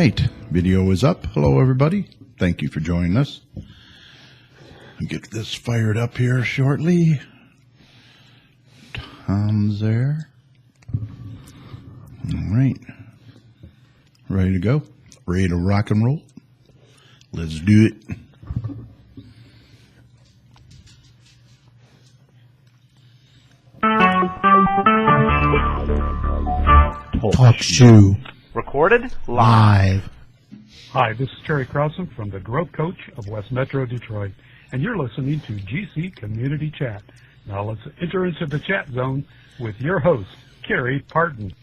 right, video is up. Hello, everybody. Thank you for joining us. I'll get this fired up here shortly. Tom's there. All right. Ready to go? Ready to rock and roll? Let's do it. Talk show. Recorded live. Hi, this is Terry Krausen from the Growth Coach of West Metro Detroit, and you're listening to GC Community Chat. Now let's enter into the chat zone with your host, Carrie Parton.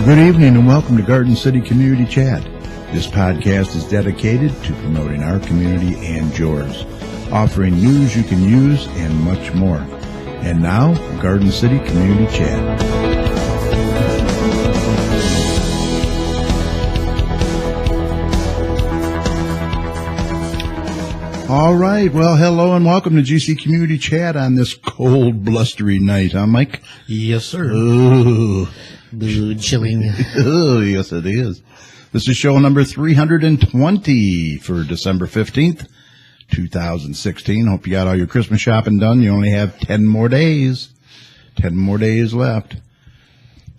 Good evening and welcome to Garden City Community Chat. This podcast is dedicated to promoting our community and yours, offering news you can use and much more. And now, Garden City Community Chat. All right, well, hello and welcome to GC Community Chat on this cold, blustery night, huh, Mike? Yes, sir. Ooh. Chilling. Oh, yes, it is. This is show number 320 for December 15th, 2016. Hope you got all your Christmas shopping done. You only have 10 more days. 10 more days left.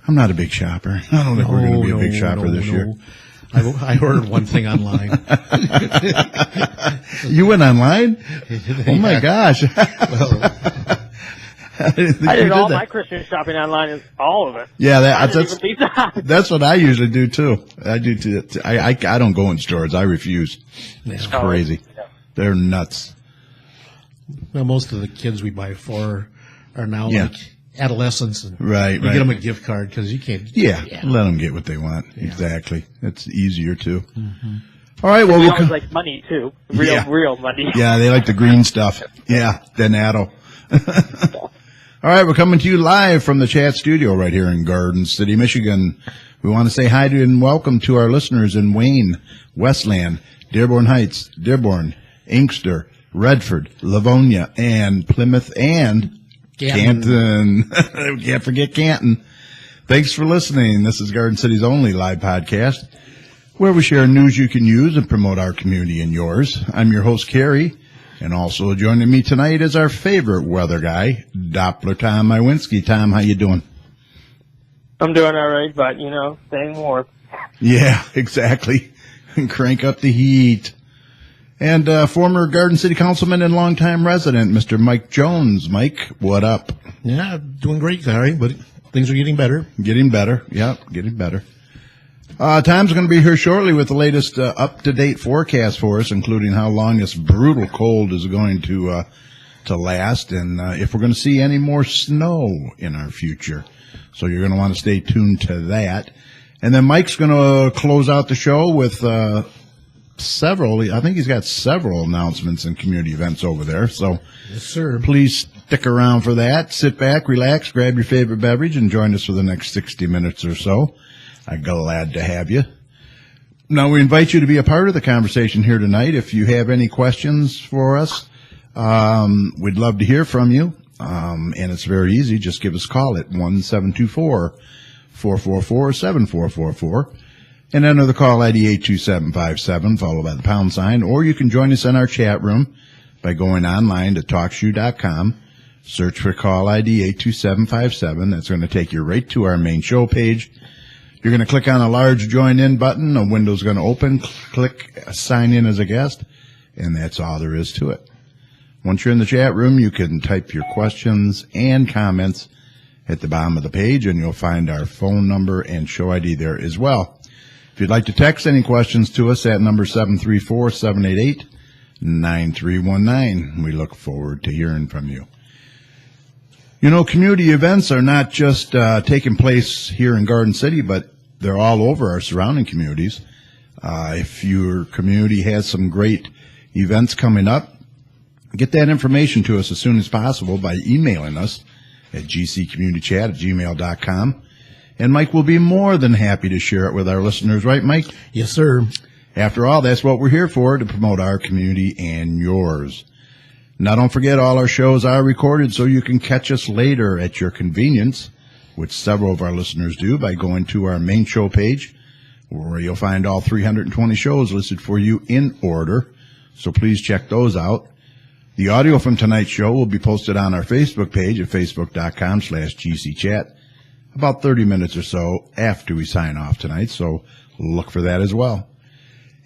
I'm not a big shopper. I don't think we're going to be a big shopper this year. I ordered one thing online. You went online? Oh, my gosh. I did all my Christmas shopping online, all of it. Yeah, that's what I usually do too. I do too. I don't go in stores. I refuse. It's crazy. Yeah. They're nuts. Well, most of the kids we buy for are now like adolescents, and right. Get them a gift card because you can't. Yeah, let them get what they want. Yeah. Exactly. It's easier too. Mm-hmm. All right. Well, we always like money too. Real money. Yeah, they like the green stuff. Yeah, Donato. All right, we're coming to you live from the chat studio right here in Garden City, Michigan. We want to say hi to and welcome to our listeners in Wayne, Westland, Dearborn Heights, Dearborn, Inkster, Redford, Livonia, and Plymouth, and Canton. We can't forget Canton. Thanks for listening. This is Garden City's only live podcast where we share news you can use and promote our community and yours. I'm your host, Carrie. And also joining me tonight is our favorite weather guy, Doppler Tom Iwinski. Tom, how you doing? I'm doing all right, but, staying warm. Yeah, exactly. And crank up the heat. And former Garden City Councilman and longtime resident, Mr. Mike Jones. Mike, what up? Yeah, doing great, Larry, but things are getting better. Getting better. Yep, getting better. Tom's going to be here shortly with the latest up-to-date forecast for us, including how long this brutal cold is going to last, and if we're going to see any more snow in our future. So you're going to want to stay tuned to that. And then Mike's going to close out the show with several. I think he's got several announcements and community events over there. So yes, sir. Please stick around for that. Sit back, relax, grab your favorite beverage, and join us for the next 60 minutes or so. I'm glad to have you. Now, we invite you to be a part of the conversation here tonight. If you have any questions for us, we'd love to hear from you. And it's very easy. Just give us a call at 1-724-444-7444 and enter the call ID 82757, followed by the pound sign. Or you can join us in our chat room by going online to TalkShoe.com. Search for call ID 82757. That's going to take you right to our main show page. You're going to click on a large join in button. A window's going to open. Click sign in as a guest, and that's all there is to it. Once you're in the chat room, you can type your questions and comments at the bottom of the page, and you'll find our phone number and show ID there as well. If you'd like to text any questions to us at number 734-788-9319, we look forward to hearing from you. Community events are not just taking place here in Garden City, but they're all over our surrounding communities. If your community has some great events coming up, get that information to us as soon as possible by emailing us at gccommunitychat@gmail.com. And Mike will be more than happy to share it with our listeners, right, Mike? Yes, sir. After all, that's what we're here for, to promote our community and yours. Now, don't forget, all our shows are recorded, so you can catch us later at your convenience, which several of our listeners do by going to our main show page, where you'll find all 320 shows listed for you in order. So please check those out. The audio from tonight's show will be posted on our Facebook page at facebook.com/GCChat about 30 minutes or so after we sign off tonight, so look for that as well.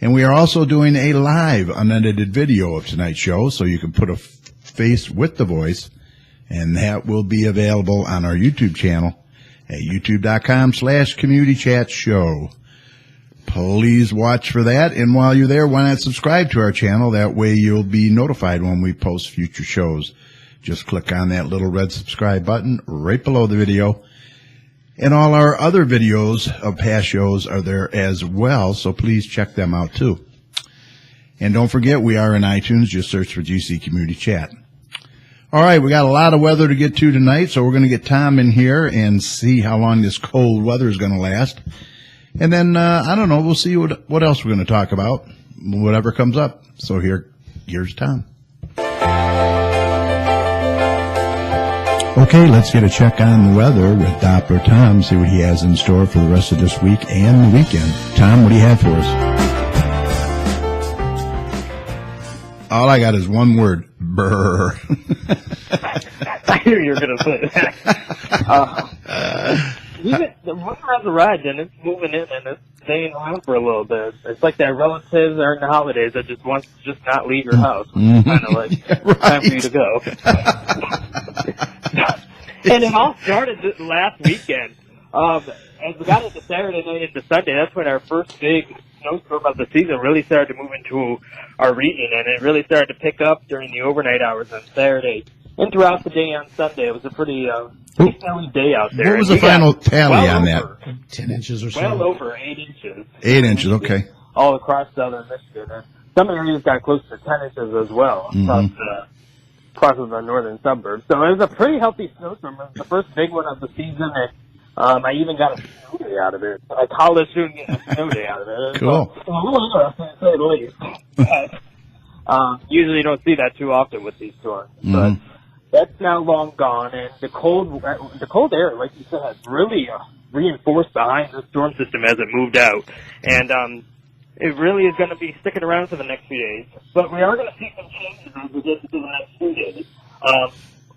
And we are also doing a live unedited video of tonight's show, so you can put a face with the voice, and that will be available on our YouTube channel at youtube.com/communitychatshow. Please watch for that, and while you're there, why not subscribe to our channel? That way you'll be notified when we post future shows. Just click on that little red subscribe button right below the video. And all our other videos of past shows are there as well, so please check them out too. And don't forget, we are in iTunes. Just search for GC Community Chat. All right, we got a lot of weather to get to tonight, so we're going to get Tom in here and see how long this cold weather is going to last. And then, I don't know, we'll see what else we're going to talk about, whatever comes up. So here's Tom. Okay, let's get a check on the weather with Doppler Tom, see what he has in store for the rest of this week and the weekend. Tom, what do you have for us? All I got is one word, brr. I knew you were going to say that. The weather has arrived, and it's moving in, and it's staying around for a little bit. It's like that relatives during the holidays that just wants to just not leave your house. It's kind of like right. Time for you to go. And it all started this last weekend. As we got into Saturday night into Sunday, that's when our first big snowstorm of the season really started to move into our region, and it really started to pick up during the overnight hours on Saturday. And throughout the day on Sunday, it was a pretty snowy day out there. What was the final tally on that? 10 inches or so. Well over 8 inches. 8 inches, okay. All across southern Michigan. And some areas got close to 10 inches as well across the northern suburbs. So it was a pretty healthy snowstorm. It was the first big one of the season, and I even got a snow day out of it. A college student getting a snow day out of it. Cool. So a little interesting, to say the least. Usually you don't see that too often with these storms. But that's now long gone, and the cold air, like you said, really reinforced behind the storm system as it moved out. And it really is going to be sticking around for the next few days. But we are going to see some changes as we get into the next few days.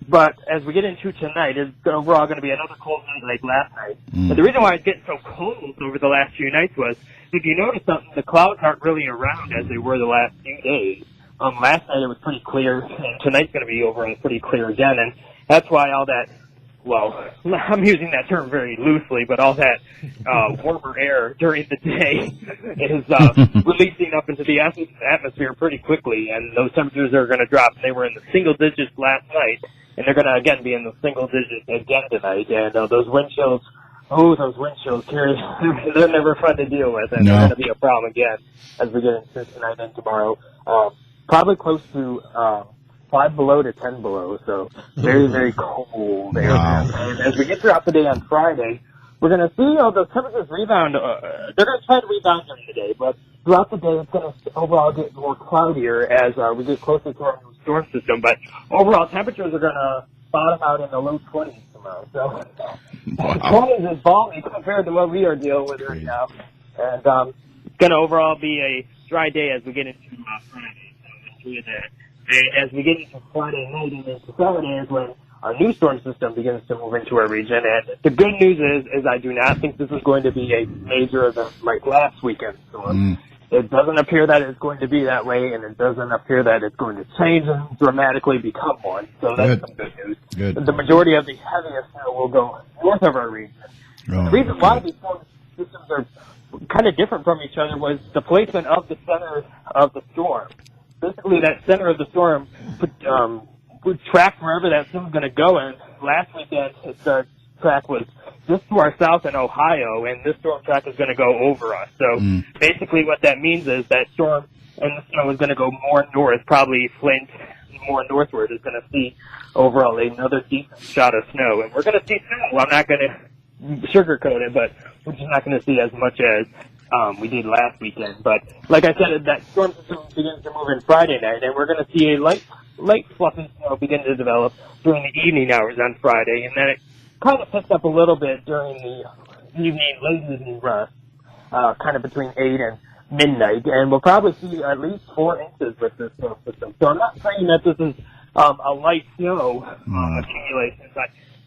But as we get into tonight, it's overall going to be another cold night like last night. But the reason why it's getting so cold over the last few nights was, if you notice something, the clouds aren't really around as they were the last few days. Last night it was pretty clear, and tonight's going to be overall pretty clear again, and that's why all that, well, I'm using that term very loosely, but all that warmer air during the day is releasing up into the atmosphere pretty quickly, and those temperatures are going to drop. They were in the single digits last night, and they're going to, again, be in the single digits again tonight, and those wind chills, Carrie, they're never fun to deal with, and they're going to be a problem again as we get into tonight and tomorrow. Probably close to 5 below to 10 below, so very, very cold there. Wow. And as we get throughout the day on Friday, we're going to see those temperatures rebound. They're going to try to rebound during the day, but throughout the day it's going to overall get more cloudier as we get closer to our new storm system. But overall temperatures are going to bottom out in the low 20s tomorrow. So 20s is balmy compared to what we are dealing with right now. And it's going to overall be a dry day as we get into Friday. As we get into Friday night and into Saturday is when our new storm system begins to move into our region. And the good news is I do not think this is going to be a major event like last weekend storm. It doesn't appear that it's going to be that way, and it doesn't appear that it's going to change and dramatically become one. So that's some good news. The majority of the heaviest snow will go north of our region. The reason why these storm systems are kind of different from each other was the placement of the center of the storm. Basically, that center of the storm would track wherever that storm is going to go. And last weekend, the track was just to our south in Ohio, and this storm track is going to go over us. So basically what that means is that storm and the snow is going to go more north, probably Flint, more northward is going to see overall another decent shot of snow. And we're going to see snow. I'm not going to sugarcoat it, but we're just not going to see as much as we did last weekend. But like I said, that storm system begins to move in Friday night, and we're going to see a light fluffy snow begin to develop during the evening hours on Friday, and then it kind of picks up a little bit during the late evening rush, kind of between 8 and midnight, and we'll probably see at least 4 inches with this storm system. So I'm not saying that this is a light snow accumulation,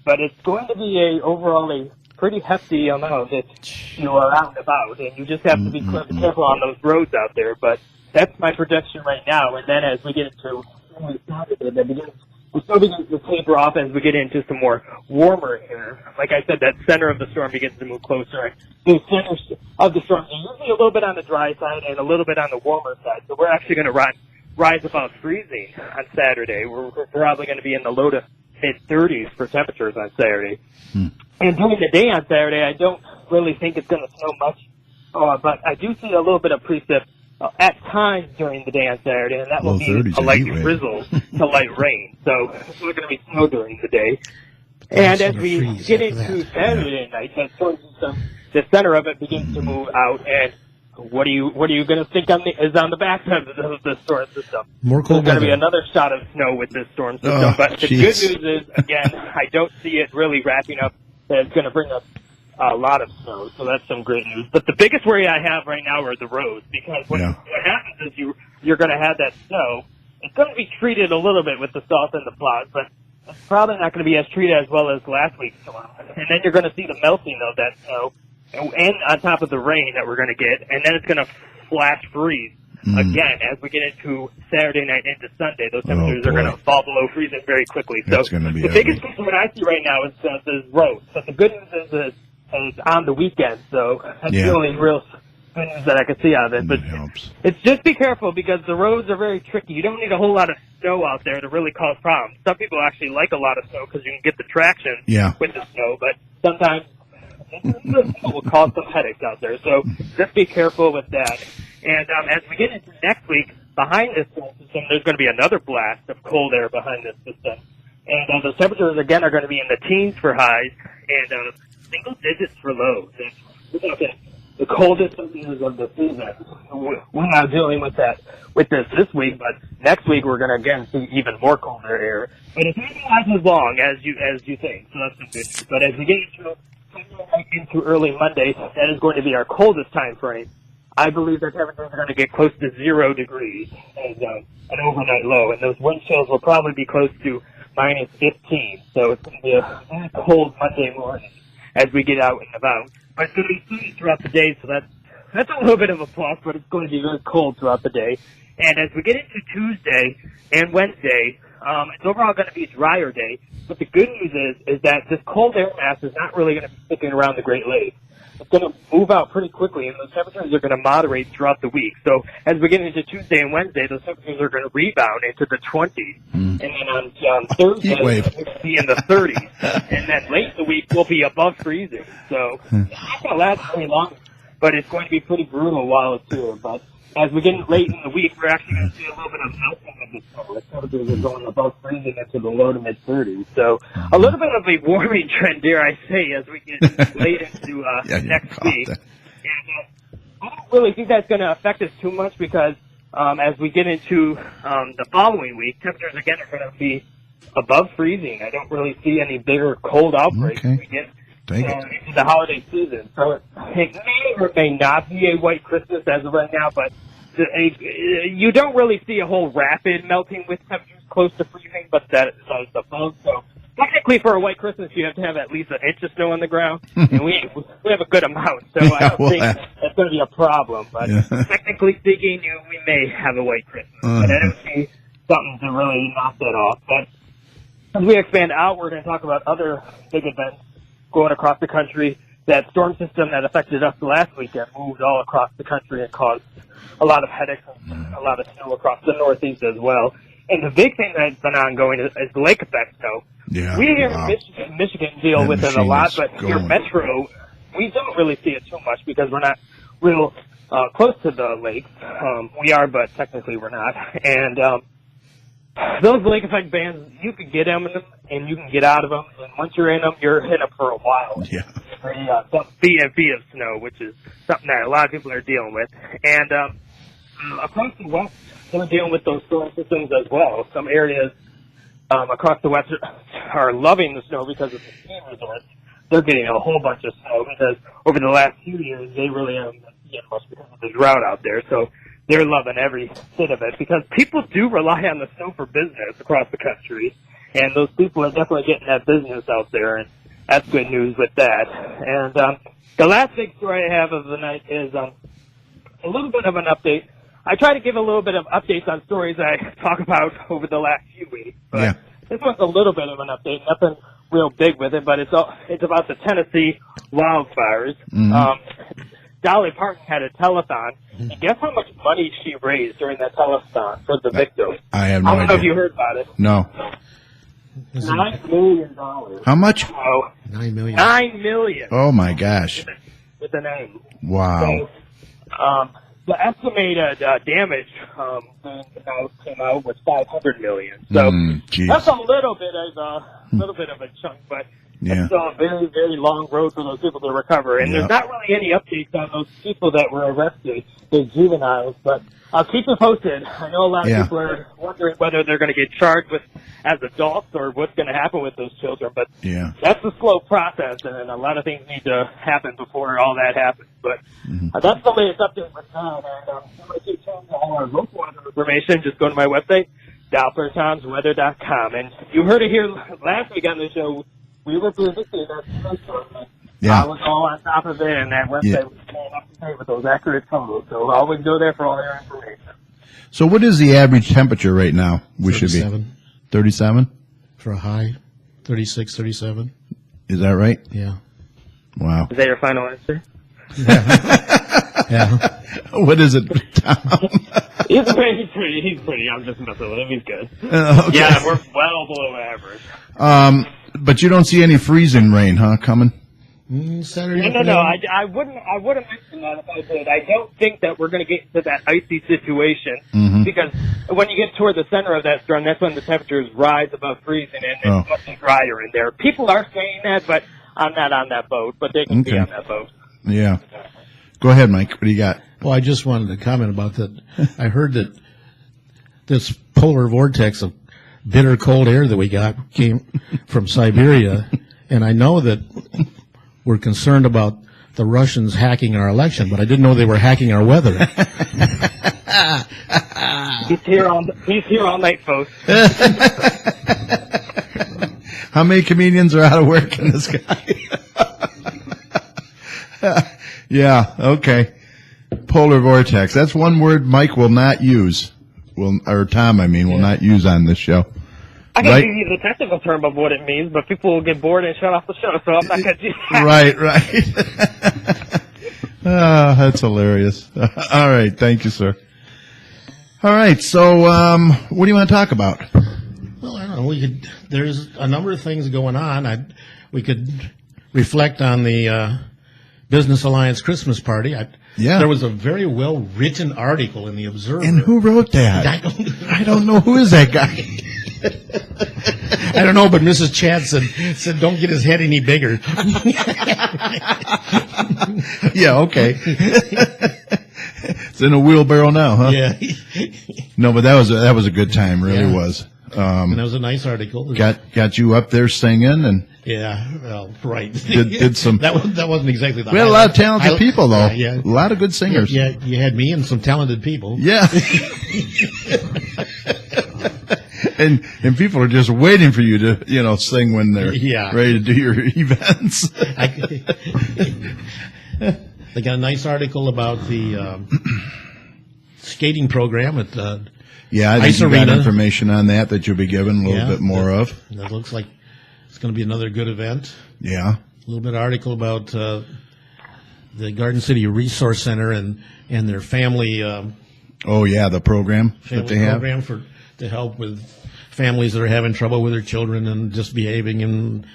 but it's going to be overall a pretty hefty amount that you are out and about, and you just have to be careful on those roads out there. But that's my projection right now, and then as we get into Saturday, the snow begins to taper off as we get into some more warmer air. Like I said, that center of the storm begins to move closer. The center of the storm is usually a little bit on the dry side and a little bit on the warmer side. So we're actually going to rise about freezing on Saturday. We're probably going to be in the low to mid-30s for temperatures on Saturday. And during the day on Saturday, I don't really think it's going to snow much, but I do see a little bit of precip at times during the day on Saturday, and that will be a light drizzle to light rain. So it's not going to be snow during the day. And as we get into Saturday night, that storm system, the center of it begins to move out, and what are you going to think is on the backside of the storm system? More cold There's going to be another shot of snow with this storm system. But the good news is, again, I don't see it really wrapping up. That it's going to bring us a lot of snow, so that's some great news. But the biggest worry I have right now are the roads, because what happens is you're going to have that snow. It's going to be treated a little bit with the salt and the plows, but it's probably not going to be as treated as well as last week's storm. And then you're going to see the melting of that snow, and on top of the rain that we're going to get, and then it's going to flash freeze again as we get into Saturday night into Sunday. Those temperatures are going to fall below freezing very quickly. So the biggest concern I see right now is roads. But the good news is on the weekend, so that's the only real good news that I can see out of it. But it's just be careful, because the roads are very tricky. You don't need a whole lot of snow out there to really cause problems. Some people actually like a lot of snow because you can get the traction with the snow, but sometimes it will cause some headaches out there. So just be careful with that. And as we get into next week, behind this storm system, there's going to be another blast of cold air behind this system. And the temperatures, again, are going to be in the teens for highs and single digits for lows. And we're talking the coldest temperatures of the season. We're not dealing with this week, but next week we're going to, again, see even more colder air. But it's not as long as you think, so that's some good news. But as we get into early Monday, that is going to be our coldest time frame. I believe that temperatures are going to get close to 0 degrees as an overnight low, and those wind chills will probably be close to minus 15. So it's going to be a very cold Monday morning as we get out and about. But it's going to be sunny throughout the day, so that's a little bit of a plus, but it's going to be very cold throughout the day. And as we get into Tuesday and Wednesday, it's overall going to be a drier day. But the good news is that this cold air mass is not really going to be sticking around the Great Lakes. It's going to move out pretty quickly, and those temperatures are going to moderate throughout the week. So as we get into Tuesday and Wednesday, those temperatures are going to rebound into the 20s. And then on Thursday, we'll be in the 30s. And then late in the week, we'll be above freezing. So it's not going to last very long, but it's going to be pretty brutal while it's here. But as we get late in the week, we're actually going to see a little bit of melting of the snow. The temperatures are going above freezing into the low to mid 30s. So a little bit of a warming trend, dare I say, as we get late into next week. And I don't really think that's going to affect us too much, because as we get into the following week, temperatures again are going to be above freezing. I don't really see any bigger cold outbreaks as we get into the holiday season. So it may or may not be a white Christmas as of right now, but you don't really see a whole rapid melting with temperatures close to freezing, but that is above. So technically, for a white Christmas, you have to have at least an inch of snow on the ground, and we have a good amount, so I don't think that's going to be a problem. But technically speaking, we may have a white Christmas, but I don't see something to really knock that off. But as we expand outward and talk about other big events going across the country, that storm system that affected us last weekend moved all across the country and caused a lot of headaches and a lot of snow across the Northeast as well. And the big thing that's been ongoing is the lake effect snow. We here in Michigan deal with it a lot, but here Metro, we don't really see it too much because we're not real close to the lakes. We are, but technically we're not. And those lake effect bands, you can get them in them and you can get out of them. And once you're in them for a while. some feet and feet of snow, which is something that a lot of people are dealing with. And across the west, they're dealing with those storm systems as well. Some areas across the west are loving the snow because of the ski resorts. They're getting a whole bunch of snow because over the last few years, they really haven't been getting much because of the drought out there. So they're loving every bit of it because people do rely on the snow for business across the country. And those people are definitely getting that business out there, and that's good news with that. And the last big story I have of the night is a little bit of an update. I try to give a little bit of updates on stories I talk about over the last few weeks, but this one's a little bit of an update. Nothing real big with it, but it's about the Tennessee wildfires. Dolly Parton had a telethon. And guess how much money she raised during that telethon for the victims? I have no idea. I don't know if you heard about it. No. $9 million. How much? $9 million. $9 million. Oh my gosh. With an N. Wow. So, the estimated damage when the house came out was $500 million. So that's a little bit of a chunk, but it's still a very, very long road for those people to recover. And there's not really any updates on those people that were arrested, the juveniles, but I'll keep you posted. I know a lot of people are wondering whether they're going to get charged with as adults or what's going to happen with those children, but that's a slow process, and a lot of things need to happen before all that happens. But that's the latest update for now. And if you want to keep track of all our local weather information, just go to my website, DopplerTomsWeather.com. And you heard it here last week on the show. We were predicting that snowstorm. I was all on top of it, and that website was staying up to date with those accurate photos. So always go there for all your information. So what is the average temperature right now? We should be 37 for a high, 36, 37. Is that right? Yeah. Wow. Is that your final answer? Yeah. What is it, Tom? He's pretty. I'm just messing with him. He's good. Okay. Yeah, we're well below average. But you don't see any freezing rain, huh, coming? Saturday. No. I wouldn't mention that if I did. I don't think that we're going to get into that icy situation because when you get toward the center of that storm, that's when the temperatures rise above freezing and it's much drier in there. People are saying that, but I'm not on that boat. But they can be on that boat. Yeah. Go ahead, Mike. What do you got? Well, I just wanted to comment about that. I heard that this polar vortex of bitter cold air that we got came from Siberia, and I know that we're concerned about the Russians hacking our election, but I didn't know they were hacking our weather. He's here all night, folks. How many comedians are out of work in this guy? Yeah, okay. Polar vortex. That's one word Mike will not use. Or Tom, I mean, will not use on this show. I can give you the technical term of what it means, but people will get bored and shut off the show, so I'm not going to do that. Right. That's hilarious. All right. Thank you, sir. All right. So, what do you want to talk about? Well, I don't know. There's a number of things going on. We could reflect on the Business Alliance Christmas party. There was a very well-written article in the Observer. And who wrote that? I don't know. Who is that guy? I don't know, but Mrs. Chad said don't get his head any bigger. Yeah, okay. It's in a wheelbarrow now, huh? Yeah. No, but that was a good time, really was. And that was a nice article. Got you up there singing and well, right. Did some. That wasn't exactly the. We had a lot of talented people, though. Yeah. A lot of good singers. Yeah, you had me and some talented people. Yeah. And people are just waiting for you to, sing when they're ready to do your events. They got a nice article about the skating program at the I think Ice you Arena. got information on that you'll be given a little bit more of. That looks like it's going to be another good event. Yeah. A little bit of article about the Garden City Resource Center and their family. The program that they have. Program to help with families that are having trouble with their children and just behaving and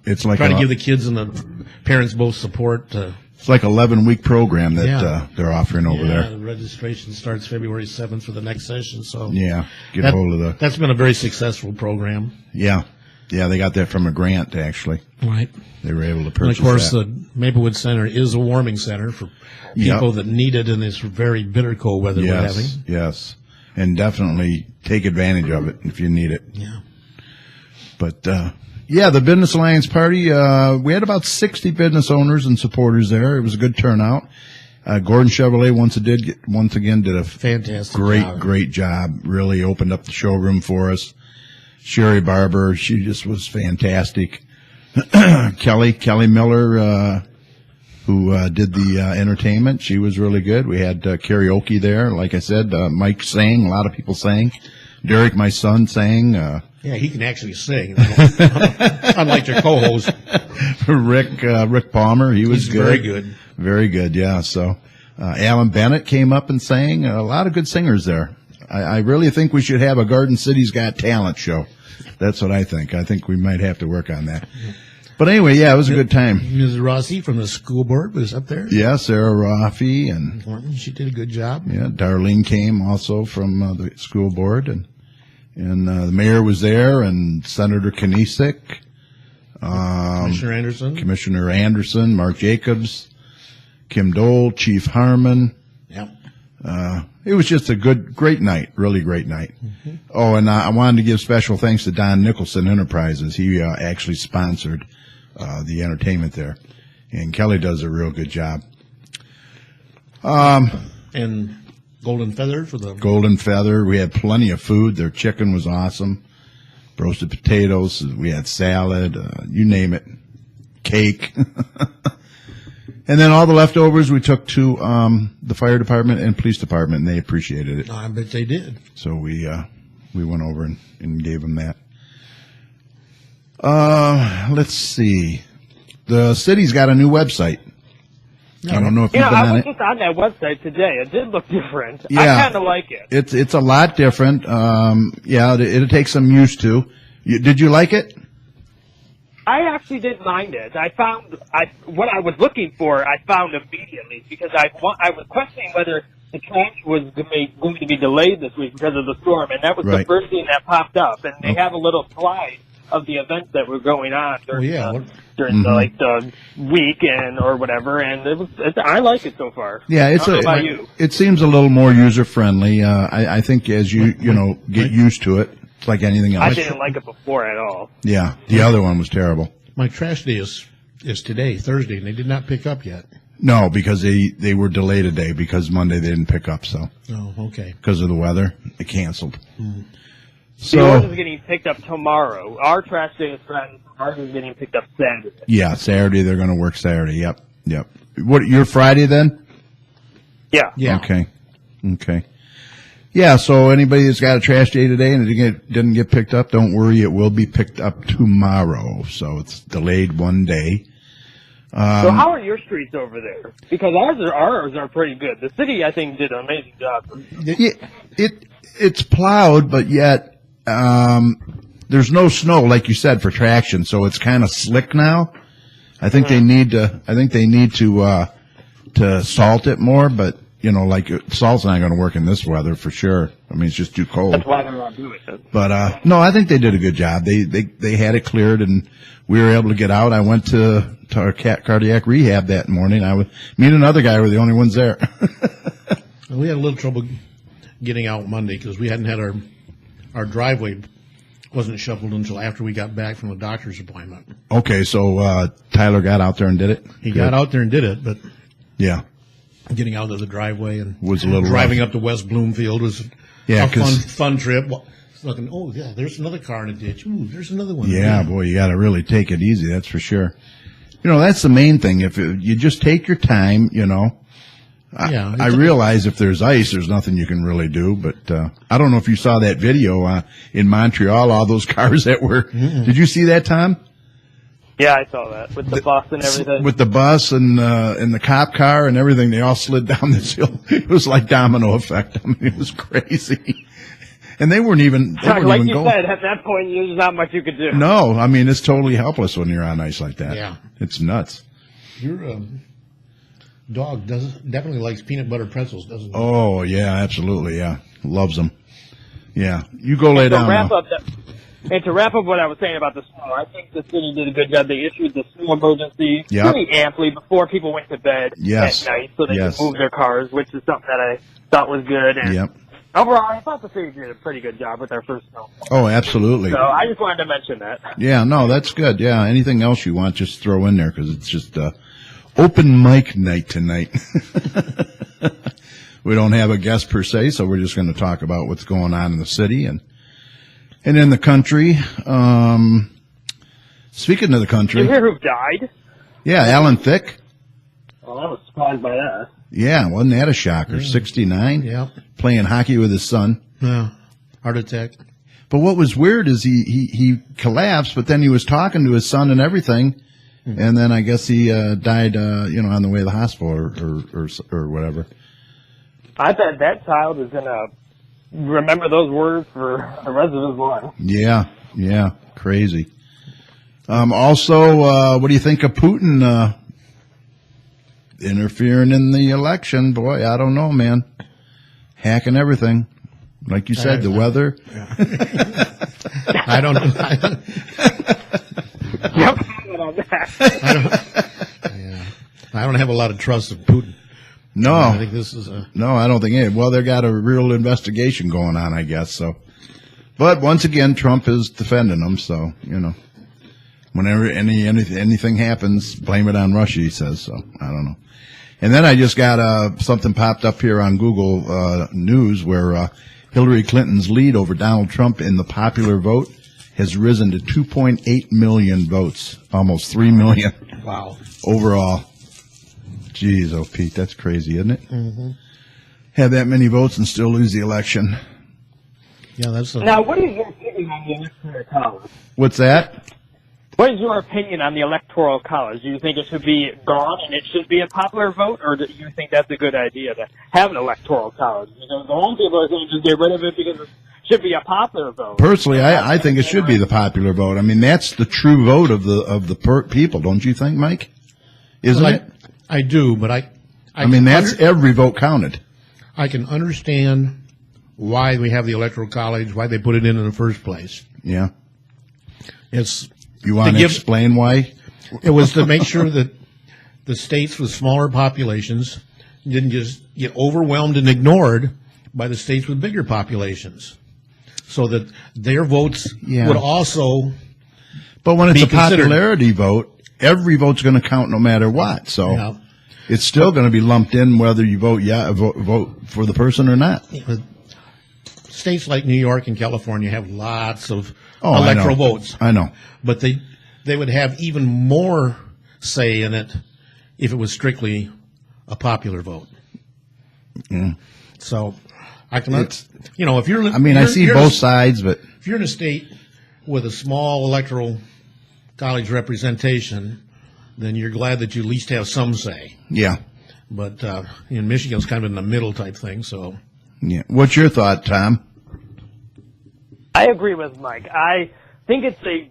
It's like try to give the kids and the parents both support. It's like 11-week program that they're offering over there. The registration starts February 7th for the next session. So get a hold of that's been a very successful program. Yeah. Yeah, they got that from a grant, actually. Right. They were able to And purchase of course, that. the Maplewood Center is a warming center for people that need it in this very bitter cold weather we're having. Yes. And definitely take advantage of it if you need it. Yeah. But, the Business Alliance Party, we had about 60 business owners and supporters there. It was a good turnout. Gordon Chevrolet once again did a Fantastic great job. Really opened up the showroom for us. Sherry Barber, she just was fantastic. Kelly Miller, who did the entertainment, she was really good. We had karaoke there. Like I said, Mike sang. A lot of people sang. Derek, my son, sang. Yeah, he can actually sing, unlike your co-host. Rick Palmer, he was He's good. very good. Very good, yeah. So, Alan Bennett came up and sang. A lot of good singers there. I really think we should have a Garden City's Got Talent show. That's what I think. I think we might have to work on that. But anyway, yeah, it was a good time. Ms. Rossi from the school board was up there. Yeah, Sarah Raffi and She did a good job. yeah, Darlene came also from the school board, and the mayor was there, and Senator Knisik, Commissioner Anderson. Mark Jacobs, Kim Dole, Chief Harmon. Yep. It was just a great night, really great night. Mm-hmm. Oh, and I wanted to give special thanks to Don Nicholson Enterprises. He actually sponsored the entertainment there, and Kelly does a real good job. And Golden Feather for the Golden Feather. We had plenty of food. Their chicken was awesome. Roasted potatoes. We had salad. You name it. Cake. And then all the leftovers we took to the fire department and police department, and they appreciated it. I bet they did. So we went over and gave them that. Let's see. The city's got a new website. I don't know if you've been I on was it. just on that website today. It did look different. Yeah. I kind of like it. It's a lot different. It'll take some used to. Did you like it? I actually didn't mind it. I found what I was looking for. I found immediately because I was questioning whether the trash was going to be delayed this week because of the storm, and that was the first thing that popped up. And they have a little slide of the events that were going on during the weekend or whatever, and I like it so far. Yeah, it seems a little more user friendly. I think as you get used to it. It's like anything else. I didn't like it before at all. Yeah, the other one was terrible. My trash day is today, Thursday, and they did not pick up yet. No, because they were delayed a day because Monday they didn't pick up. So. Oh, okay. Because of the weather, they canceled. Mm. So ours is getting picked up tomorrow. Our trash day is Friday. Ours is getting picked up Saturday. Yeah, Saturday they're going to work Saturday. Yep. What? Your Friday then? Yeah. Okay. Yeah, so anybody that's got a trash day today and it didn't get picked up, don't worry, it will be picked up tomorrow. So it's delayed one day. So how are your streets over there? Because ours are pretty good. The city, I think, did an amazing job. It's plowed, but yet there's no snow, like you said, for traction. So it's kind of slick now. I think they need to salt it more, but. Salt's not going to work in this weather for sure. I mean, it's just too cold. That's why they're not doing it. But, no, I think they did a good job. They had it cleared and we were able to get out. I went to our cardiac rehab that morning. Me and another guy were the only ones there. We had a little trouble getting out Monday because we hadn't had our driveway wasn't shoveled until after we got back from the doctor's appointment. Okay. So, Tyler got out there and did it? He got out there and did it, but. Yeah. Getting out of the driveway and was a little driving rough. up to West Bloomfield was a fun trip. Looking, there's another car in a ditch. Ooh, there's another one. Yeah, boy, you got to really take it easy. That's for sure. That's the main thing. If you just take your time, I realize if there's ice, there's nothing you can really do. But I don't know if you saw that video in Montreal, all those cars that were. Mm-mm. Did you see that, Tom? Yeah, I saw that with the bus and everything. With the bus and the cop car and everything, they all slid down this hill. It was like domino effect. I mean, it was crazy. And they weren't even like you going. said, at that point, there's not much you could do. No, I mean, it's totally helpless when you're on ice like that. Yeah. It's nuts. Your dog definitely likes peanut butter pretzels, doesn't he? Oh, yeah, absolutely, yeah. Loves them. Yeah. You go lay down now. And to wrap up what I was saying about the snow, I think the city did a good job. They issued the snow emergency pretty amply before people went to bed at night so they could move their cars, which is something that I thought was good. And overall, I thought the city did a pretty good job with their first snow. Oh, absolutely. So I just wanted to mention that. Yeah, no, that's good. Yeah, anything else you want, just throw in there because it's just open mic night tonight. We don't have a guest per se, so we're just going to talk about what's going on in the city and in the country. Speaking of the country. Did you hear who died? Yeah, Alan Thicke. Well, I was surprised by that. Yeah, wasn't that a shocker? 69? Yeah. Playing hockey with his son. Yeah. Heart attack. But what was weird is he collapsed, but then he was talking to his son and everything, and then I guess he died, on the way to the hospital or whatever. I bet that child is going to remember those words for the rest of his life. Yeah, crazy. Also, what do you think of Putin interfering in the election? Boy, I don't know, man. Hacking everything. Like you said, the weather. Yeah. I don't know. I don't have a lot of trust in Putin. No. I think this is No, I don't think it. Well, they got a real investigation going on, I guess, so. But once again, Trump is defending them, so, whenever anything happens, blame it on Russia, he says, so I don't know. And then I just got something popped up here on Google News where Hillary Clinton's lead over Donald Trump in the popular vote has risen to 2.8 million votes, almost 3 million. Wow. Overall. Jeez, oh, Pete, that's crazy, isn't it? Mm-hmm. Have that many votes and still lose the election. Yeah, that's Now, what is your opinion on the Electoral College? What's that? What is your opinion on the Electoral College? Do you think it should be gone and it should be a popular vote, or do you think that's a good idea to have an Electoral College? Because a lot of people are saying just get rid of it because it should be a popular vote. Personally, I think it should be the popular vote. I mean, that's the true vote of the people, don't you think, Mike? Isn't it? I do, but I mean, that's every vote counted. I can understand why we have the Electoral College, why they put it in the first place. Yeah. It's You want to explain why? It was to make sure that the states with smaller populations didn't just get overwhelmed and ignored by the states with bigger populations, so that their votes would also. But when it's a popularity vote, every vote's going to count no matter what. So it's still going to be lumped in whether you vote vote for the person or not. States like New York and California have lots of electoral votes. I know. But they would have even more say in it if it was strictly a popular vote. Mm. So I can, if you're, I see both sides, but if you're in a state with a small electoral college representation, then you're glad that you at least have some say. Yeah. But in Michigan, it's kind of in the middle type thing. So, yeah. What's your thought, Tom? I agree with Mike. I think it's a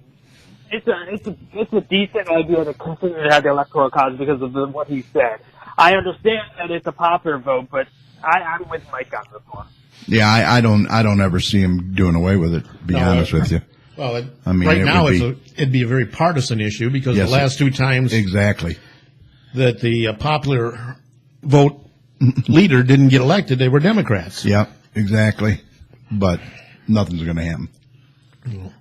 decent idea to continue to have the Electoral College because of what he said. I understand that it's a popular vote, but I'm with Mike on this one. Yeah, I don't ever see him doing away with it. To be honest with you. Well, right now it'd be a very partisan issue because the last two times that the popular vote leader didn't get elected, they were Democrats. Yeah, exactly. But nothing's going to happen. No.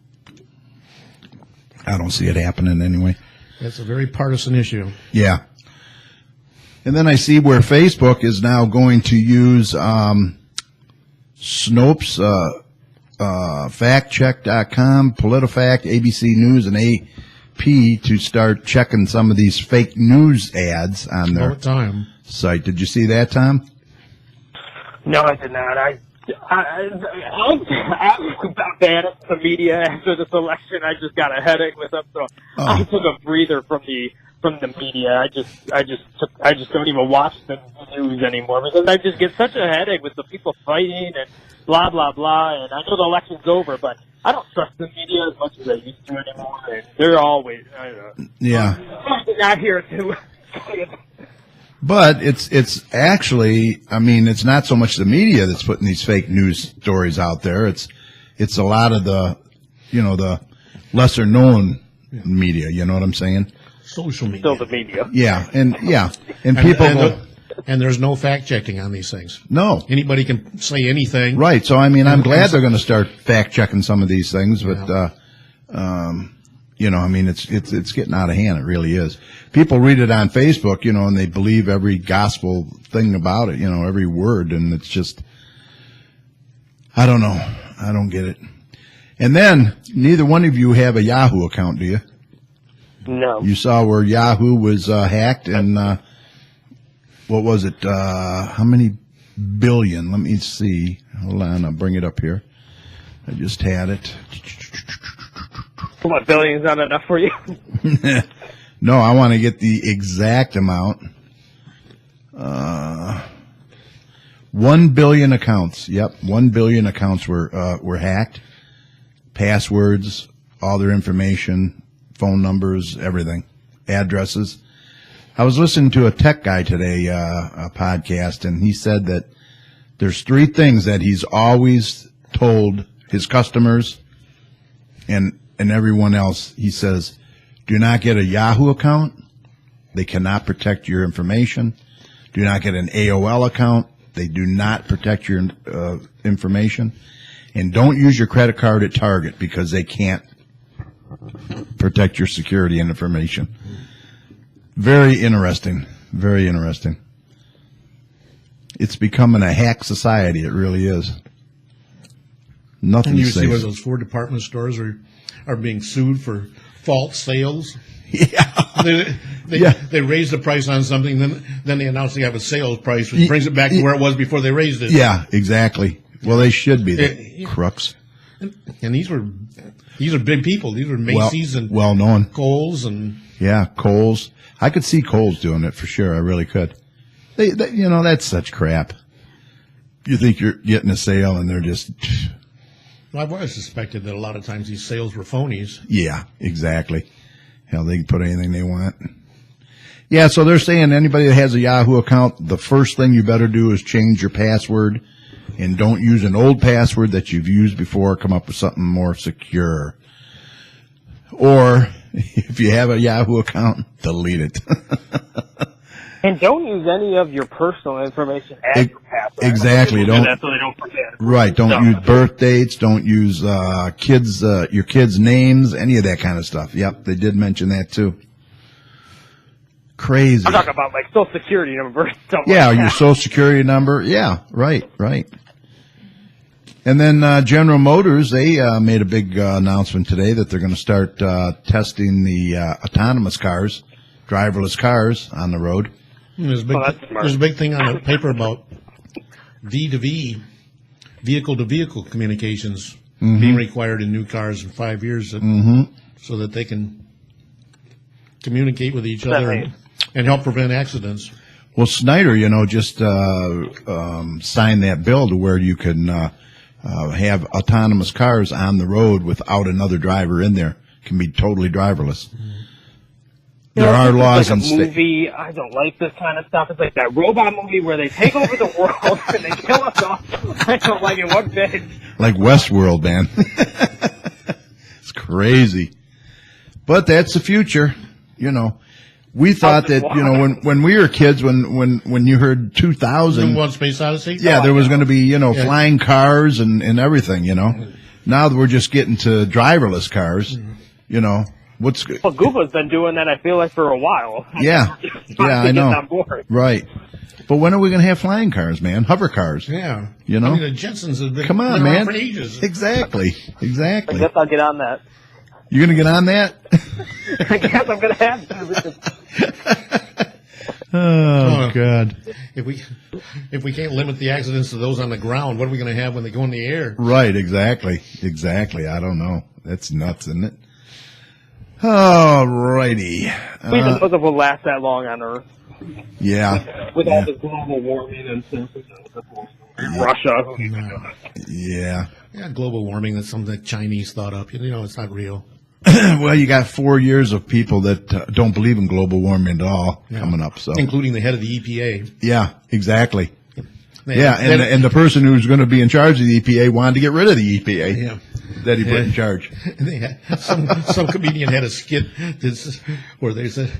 I don't see it happening anyway. It's a very partisan issue. Yeah. And then I see where Facebook is now going to use Snopes, factcheck.com, PolitiFact, ABC News, and AP to start checking some of these fake news ads on their site. Did you see that, Tom? No, I did not. I'm about bad at the media after this election. I just got a headache with them, so I took a breather from the media. I just don't even watch the news anymore because I just get such a headache with the people fighting and blah blah blah. And I know the election's over, but I don't trust the media as much as I used to anymore. And they're always not here to. But it's actually, it's not so much the media that's putting these fake news stories out there. It's a lot of the the lesser known media. You know what I'm saying? Social media. Still the media. And people and there's no fact checking on these things. No. Anybody can say anything. Right. So I mean, I'm glad they're going to start fact checking some of these things, but I mean, it's getting out of hand. It really is. People read it on Facebook, and they believe every gospel thing about it, every word, and it's just, I don't know. I don't get it. And then neither one of you have a Yahoo account, do you? No. You saw where Yahoo was hacked, and what was it? How many billion? Let me see. Hold on, I'll bring it up here. I just had it. What, billions not enough for you? No, I want to get the exact amount. 1 billion accounts. Yep, 1 billion accounts were hacked. Passwords, all their information, phone numbers, everything, addresses. I was listening to a tech guy today, a podcast, and he said that there's 3 things that he's always told his customers and everyone else. He says, do not get a Yahoo account. They cannot protect your information. Do not get an AOL account. They do not protect your information. And don't use your credit card at Target because they can't protect your security and information. Very interesting. Very interesting. It's becoming a hack society. It really is. Nothing And you safe. see where those 4 department stores are being sued for false sales. Yeah. They raise the price on something, then they announce they have a sales price, which brings it back to where it was before they raised it. Yeah, exactly. Well, they should be the crooks. And these are big people. These were Macy's and well known. Kohl's and Kohl's. I could see Kohl's doing it for sure. I really could. They that's such crap. You think you're getting a sale and they're just. Well, I've always suspected that a lot of times these sales were phonies. Yeah, exactly. Hell, they can put anything they want. Yeah, so they're saying anybody that has a Yahoo account, the first thing you better do is change your password and don't use an old password that you've used before. Come up with something more secure. Or if you have a Yahoo account, delete it. And don't use any of your personal information as your password. Exactly. Don't do that so they don't forget. Right. Don't use birth dates. Don't use your kids' names. Any of that kind of stuff. Yep, they did mention that too. Crazy. I'm talking about like Social Security number and stuff. Yeah, like your that. Social Security number. Yeah, right. And then General Motors, they made a big announcement today that they're going to start testing the autonomous cars, driverless cars on the road. There's a big thing on the paper about V2V, vehicle-to-vehicle communications being required in new cars in 5 years so that they can communicate with each other and help prevent accidents. Well, Snyder, just signed that bill to where you can have autonomous cars on the road without another driver in there. Can be totally driverless. There are laws like in movie. I don't like this kind of stuff. It's like that robot movie where they take over the world and they kill us all. I don't like it one bit. Like Westworld, man. It's crazy. But that's the future. We thought that, when we were kids, when you heard 2000. One Space Odyssey? Yeah, there was going to be, flying cars and everything, Now that we're just getting to driverless cars, Well, Google's been doing that, I feel like, for a while. Yeah, I know. On board. Right. But when are we going to have flying cars, man? Hover cars. Yeah. The Jetsons have been Come on, around man. for ages. Exactly. I guess I'll get on that. You're going to get on that? I guess I'm going to have to. Oh, God. If we can't limit the accidents to those on the ground, what are we going to have when they go in the air? Right, exactly. I don't know. That's nuts, isn't it? All righty. We don't know if we'll last that long on Earth. Yeah. With all the global warming and stuff. Russia. Yeah. Yeah, global warming, that's something that Chinese thought up. It's not real. Well, you got 4 years of people that don't believe in global warming at all coming up. So, including the head of the EPA. Yeah, exactly. And the person who's going to be in charge of the EPA wanted to get rid of the EPA. Yeah. that he put in charge. They had, some comedian had a skit where they said,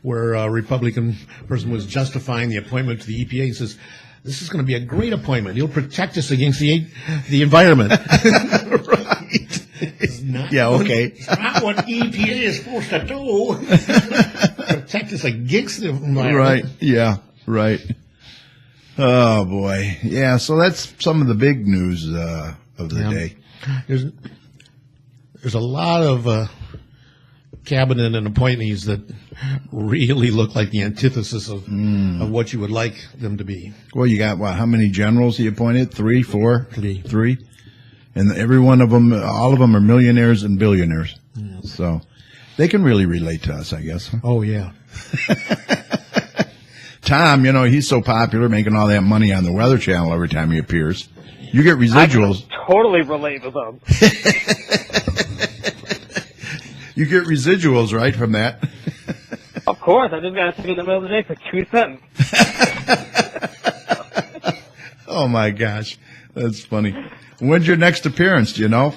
where a Republican person was justifying the appointment to the EPA. He says, "This is going to be a great appointment. He'll protect us against the environment." Right. It's not it's not what EPA is supposed to do. Protect us against the environment. Right. Yeah. Right. Oh boy. Yeah. So that's some of the big news of the day. There's a lot of cabinet and appointees that really look like the antithesis of what you would like them to be. Well, you got how many generals he appointed? 3, 4? Three. 3? And every one of them, all of them are millionaires and billionaires. Yeah. So they can really relate to us, I guess. Huh? Oh, yeah. Tom, he's so popular, making all that money on the Weather Channel every time he appears. You get residuals. I can totally relate with them. You get residuals, right, from that? Of course. I just got to take it in the middle of the day for 2 cents. Oh, my gosh. That's funny. When's your next appearance? Do you know?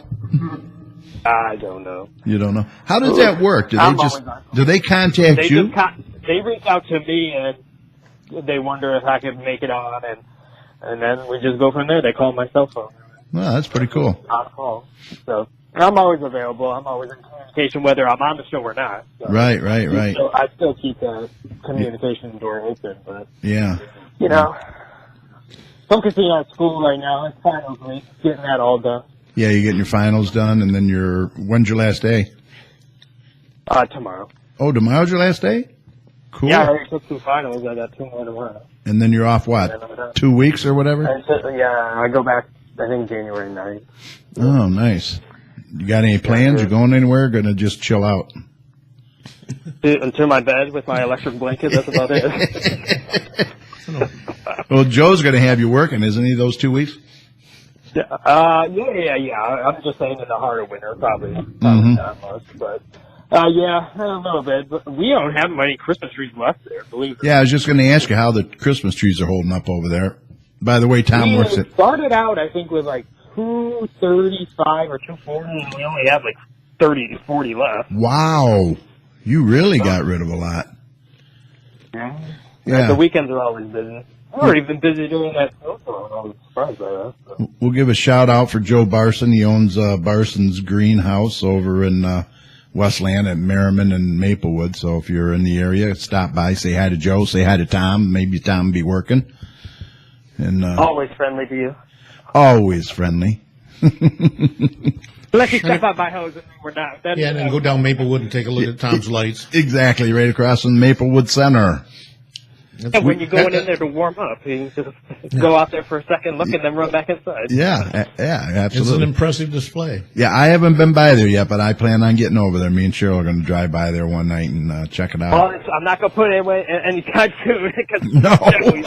I don't know. You don't know? How does that work? Do they contact you? They reach out to me and they wonder if I can make it on, and then we just go from there. They call my cell phone. Well, that's pretty cool. I'll call. So I'm always available. I'm always in communication, whether I'm on the show or not. So right. So I still keep the communication door open, but yeah, focusing on school right now. It's finals week, getting that all done. Yeah, you're getting your finals done, and then when's your last day? Tomorrow. Oh, tomorrow's your last day? Cool. Yeah, I already took 2 finals. I got 2 more tomorrow. And then you're off what? 2 weeks or whatever? I go back, I think, January 9th. Oh, nice. You got any plans? You going anywhere? Going to just chill out? To my bed with my electric blanket. That's about it. Well, Joe's going to have you working, isn't he, those 2 weeks? Yeah. I'm just saying in the heart of winter, probably not much, but a little bit. But we don't have many Christmas trees left there, believe it. Yeah, I was just going to ask you how the Christmas trees are holding up over there. By the way, Tom works at. Started out, I think, with like 235 or 240, and we only have like 30 to 40 left. Wow, you really got rid of a lot. Yeah. Yeah. The weekends are always busy. We're even busy doing that snowstorm. I was surprised by that. So. We'll give a shout out for Joe Barson. He owns Barson's Greenhouse over in Westland at Merriman and Maplewood. So if you're in the area, stop by, say hi to Joe, say hi to Tom. Maybe Tom will be working. And always friendly to you. Always friendly. Unless you step out my house and we're not. And then go down Maplewood and take a look at Tom's lights. Exactly, right across from Maplewood Center. When you're going in there to warm up, you just go out there for a second, look, and then run back inside. Yeah, absolutely. It's an impressive display. Yeah, I haven't been by there yet, but I plan on getting over there. Me and Cheryl are going to drive by there one night and check it out. Well, I'm not going to put it anytime soon because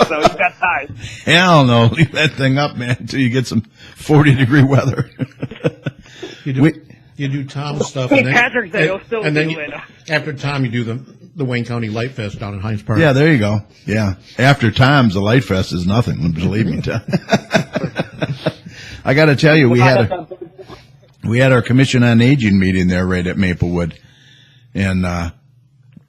so you've got time. Hell no, leave that thing up, man, until you get some 40-degree weather. You do Tom's stuff, St. Patrick's Day will still do it. After Tom, you do the Wayne County Light Fest down in Hines Park. Yeah, there you go. Yeah, after Tom's, the Light Fest is nothing. Believe me, Tom. I got to tell you, we had our Commission on Aging meeting there right at Maplewood, and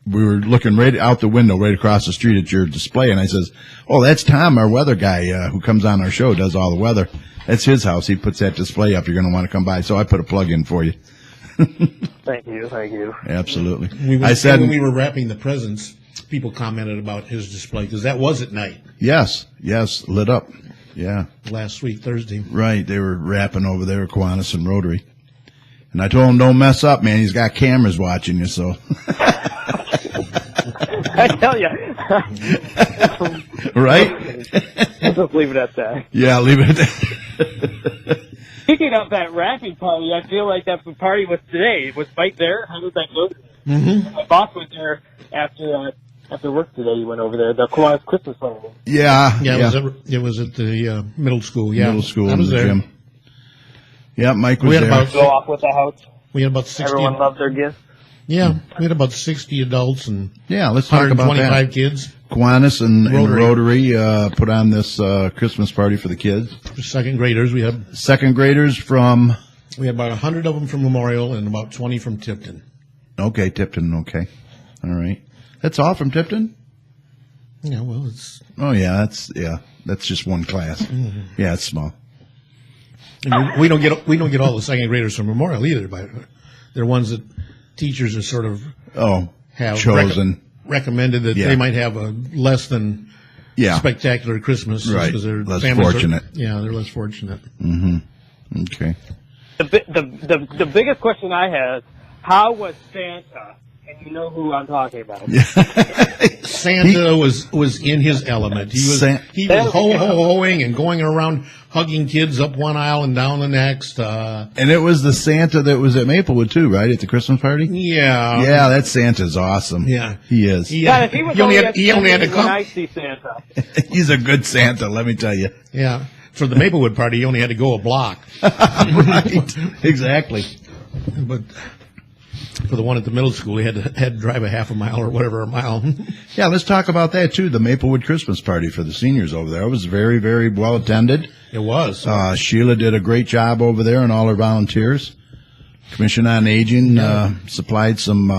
we were looking right out the window, right across the street at your display, and I says, "Oh, that's Tom, our weather guy, who comes on our show, does all the weather. That's his house. He puts that display up. You're going to want to come by." So I put a plug in for you. Thank you. Absolutely. When we were wrapping the presents, people commented about his display because that was at night. Yes, lit up. Yeah. Last week, Thursday. Right. They were wrapping over there at Kiwanis and Rotary. And I told him, don't mess up, man. He's got cameras watching you, so. I tell you. Right? I'll just leave it at that. Yeah, leave it at that. Speaking of that wrapping party, I feel like that party was today. Was Mike there? How did that go? Mm-hmm. My boss was there after work today. He went over there. The Kiwanis Christmas party. Yeah. It was at the middle school. Yeah, middle school I was in the there. gym. Yeah, Mike was there. Go off with the house. We had about 60. Everyone loved their gifts. Yeah, we had about 60 adults and let's talk about that. 125 kids. Kiwanis and Rotary put on this Christmas party for the kids. For second graders, we had second graders from We had about 100 of them from Memorial and about 20 from Tipton. Okay, Tipton. Okay, all right. That's all from Tipton. Yeah, well, it's Oh yeah, that's just one class. Yeah, it's small. and we don't get all the second graders from Memorial either, but they're ones that teachers are sort of Oh, have chosen. recommended that Yeah. they might have a less than Yeah, spectacular Christmas, just Right. 'cause their Less families are- fortunate. yeah, they're less fortunate. okay. The biggest question I had is, how was Santa? And you know who I'm talking about. Santa was in his element. He was ho-ho-hoing and going around hugging kids up one aisle and down the next. And it was the Santa that was at Maplewood too, right? At the Christmas party. Yeah. Yeah, that Santa's awesome. Yeah. he is. Yeah, if he was He only only had to when come. I see Santa. He's a good Santa, let me tell you. Yeah. For the Maplewood party, he only had to go a block. Right. Exactly. But for the one at the middle school, he had to drive a half a mile or whatever, a mile. Yeah, let's talk about that too. The Maplewood Christmas party for the seniors over there. It was very, very well attended. It was. Sheila did a great job over there and all her volunteers. Commission on Aging supplied some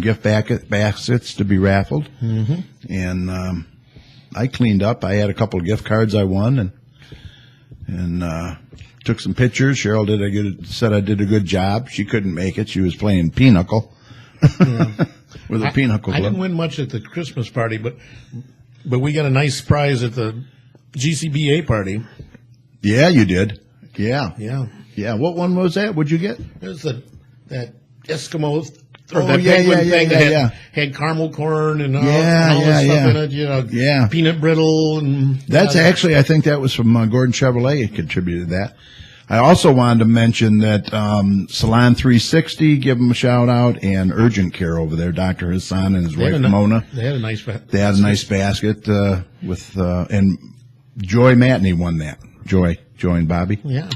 gift baskets to be raffled. And I cleaned up. I had a couple of gift cards I won and took some pictures. Cheryl said I did a good job. She couldn't make it. She was playing pinochle with a pinochle. I didn't win much at the Christmas party, but we got a nice prize at the GCBA party. Yeah, you did. Yeah. Yeah. Yeah. What one was that? What'd you get? There's that Eskimo Oh, that yeah, penguin yeah, thing yeah, that yeah. had caramel corn and all, Yeah, and all this yeah, stuff yeah. in it, you know, Yeah. peanut brittle and That's actually, I think that was from Gordon Chevrolet contributed that. I also wanted to mention that Salon 360, give them a shout out, and Urgent Care over there, Dr. Hassan and his wife Mona. They had a nice They had a nice basket with and Joy Matney won that. Joy and Bobby. Yeah.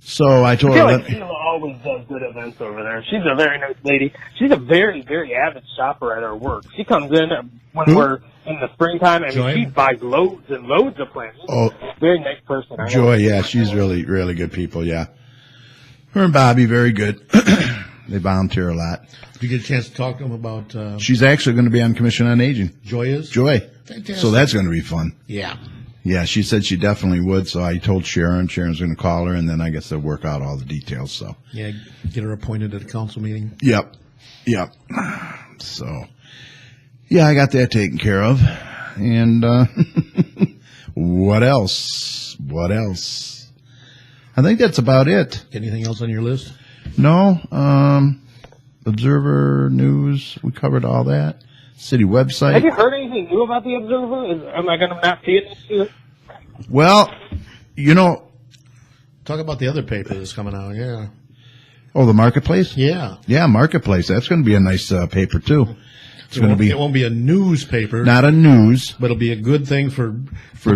So I told I feel her, like Sheila always does good events over there. She's a very nice lady. She's a very, very avid shopper at her work. She comes in when we're in the springtime, and Joy? she buys loads and loads of plants. Oh. Very nice person. I know. Joy, yeah, she's really, really good people, yeah. Her and Bobby, very good. They volunteer a lot. Did you get a chance to talk to them about She's actually going to be on Commission on Aging. Joy is? Joy. Fantastic. So that's going to be fun. Yeah. Yeah, she said she definitely would, so I told Sharon. Sharon's going to call her, and then I guess they'll work out all the details, so. Yeah, get her appointed at a council meeting. Yep. So, yeah, I got that taken care of. And, what else? I think that's about it. Anything else on your list? No, Observer News, we covered all that. City website. Have you heard anything new about the Observer? Am I going to not see it next year? Well, you know, Talk about the other paper that's coming out. Yeah. oh, the Marketplace? Yeah. Yeah, Marketplace. That's going to be a nice paper, too. It's going to be It won't be a newspaper, not a news. but it'll be a good thing for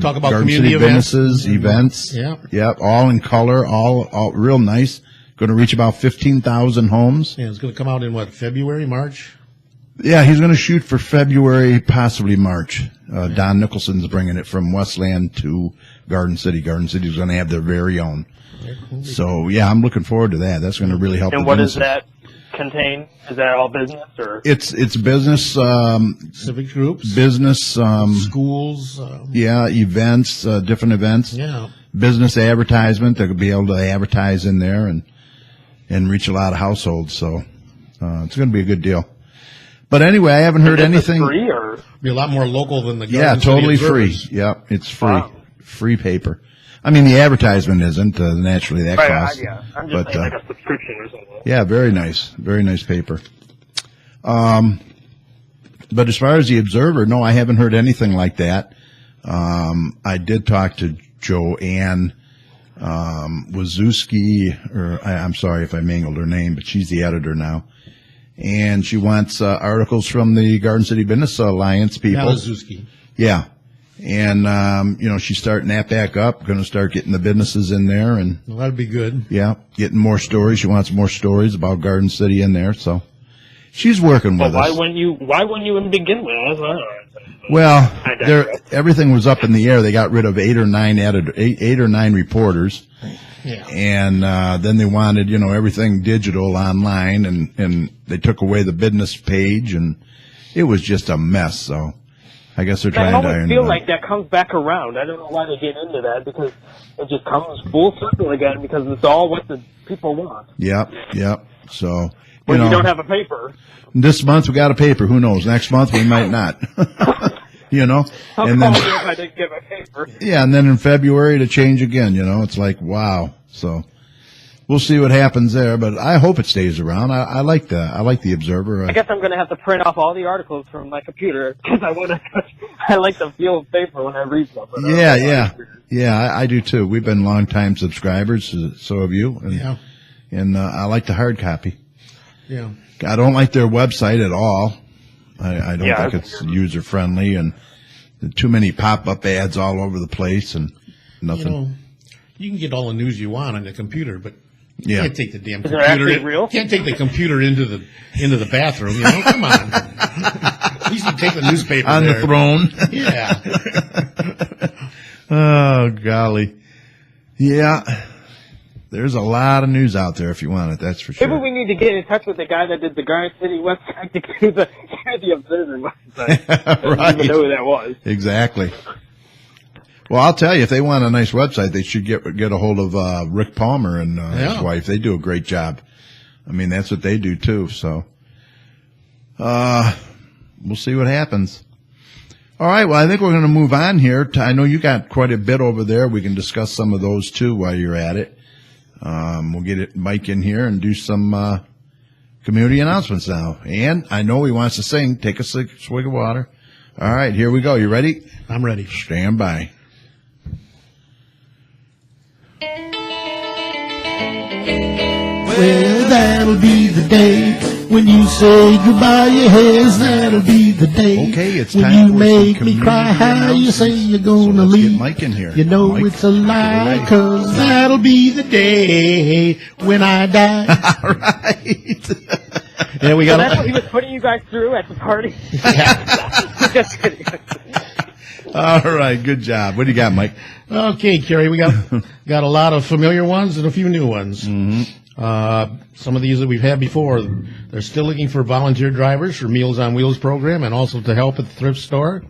talk about Garden community City events. businesses, events. Yeah. Yep, all in color, all real nice. Going to reach about 15,000 homes. Yeah, it's going to come out in what, February, March? Yeah, he's going to shoot for February, possibly March. Don Nicholson's bringing it from Westland to Garden City. Garden City's going to have their very own. So, yeah, I'm looking forward to that. That's going to really help And the what does businesses. that contain? Is that all business or? It's business, Civic groups, business, schools. yeah, events, different events. Yeah. Business advertisement. They'll be able to advertise in there and reach a lot of households. So, it's going to be a good deal. But anyway, I haven't heard Is this anything. free or? Be a lot more local than the Yeah, Garden City totally free. Observers. Yep, it's free. Wow. Free paper. I mean, the advertisement isn't naturally that Right, costs. yeah. I'm just But saying like a subscription or something. yeah, very nice paper. But as far as the Observer, no, I haven't heard anything like that. I did talk to Joanne Wazowski, or I'm sorry if I mangled her name, but she's the editor now. And she wants articles from the Garden City Business Alliance people. Malazewski. Yeah. And, she's starting that back up, going to start getting the businesses in there and, Well, that'd be good. yeah, getting more stories. She wants more stories about Garden City in there. So she's working But with why us. wouldn't you even begin with? That's what I don't understand. Well, everything was up in the air. They got rid of eight or nine reporters. Yeah. And then they wanted, everything digital online, and they took away the business page, and it was just a mess. So I guess they're trying to iron it out. I always feel like that comes back around. I don't know why they get into that, because it just comes full circle again, because it's all what the people want. Yep. So, When you don't have a paper. This month we got a paper. Who knows? Next month we might not. I'll and call then, you if I didn't get my paper. Yeah, and then in February to change again, it's like, wow. So we'll see what happens there, but I hope it stays around. I like the Observer. I guess I'm going to have to print off all the articles from my computer, because I like the feel of paper when I read them. Yeah, I do too. We've been longtime subscribers, so have you. And I like the hard copy. Yeah. I don't like their website at all. I don't think it's user friendly, and too many pop-up ads all over the place and nothing. You can get all the news you want on the computer, but you can't take the damn Is it computer. actually real? Can't take the computer into the bathroom. Come on. At least you take the newspaper on there. the throne. Yeah. Oh golly. Yeah. There's a lot of news out there if you want it, that's for sure. Maybe we need to get in touch with the guy that did the Garden City website to do the Observer website. I don't even know who that was. Exactly. Well, I'll tell you, if they want a nice website, they should get a hold of Rick Palmer and his wife. They do a great job. I mean, that's what they do too. So, we'll see what happens. All right. Well, I think we're going to move on here. I know you got quite a bit over there. We can discuss some of those too while you're at it. We'll get Mike in here and do some community announcements now. And I know he wants to sing. Take a swig of water. All right. Here we go. You ready? I'm ready. Stand by. Well, that'll be the day when you say goodbye, yes, that'll be the day. Okay, it's when time you for make some me cry, how you say you're so gonna let's leave. get Mike in here. You know Mike, it's a lie, 'cause that'll be the day when I die. All right. Yeah, we So got. that's what he was putting you guys through at the party? Just kidding. All right, good job. What do you got, Mike? Okay, Kerry, we got a lot of familiar ones and a few new ones. Some of these that we've had before. They're still looking for volunteer drivers for Meals on Wheels program and also to help at the thrift store.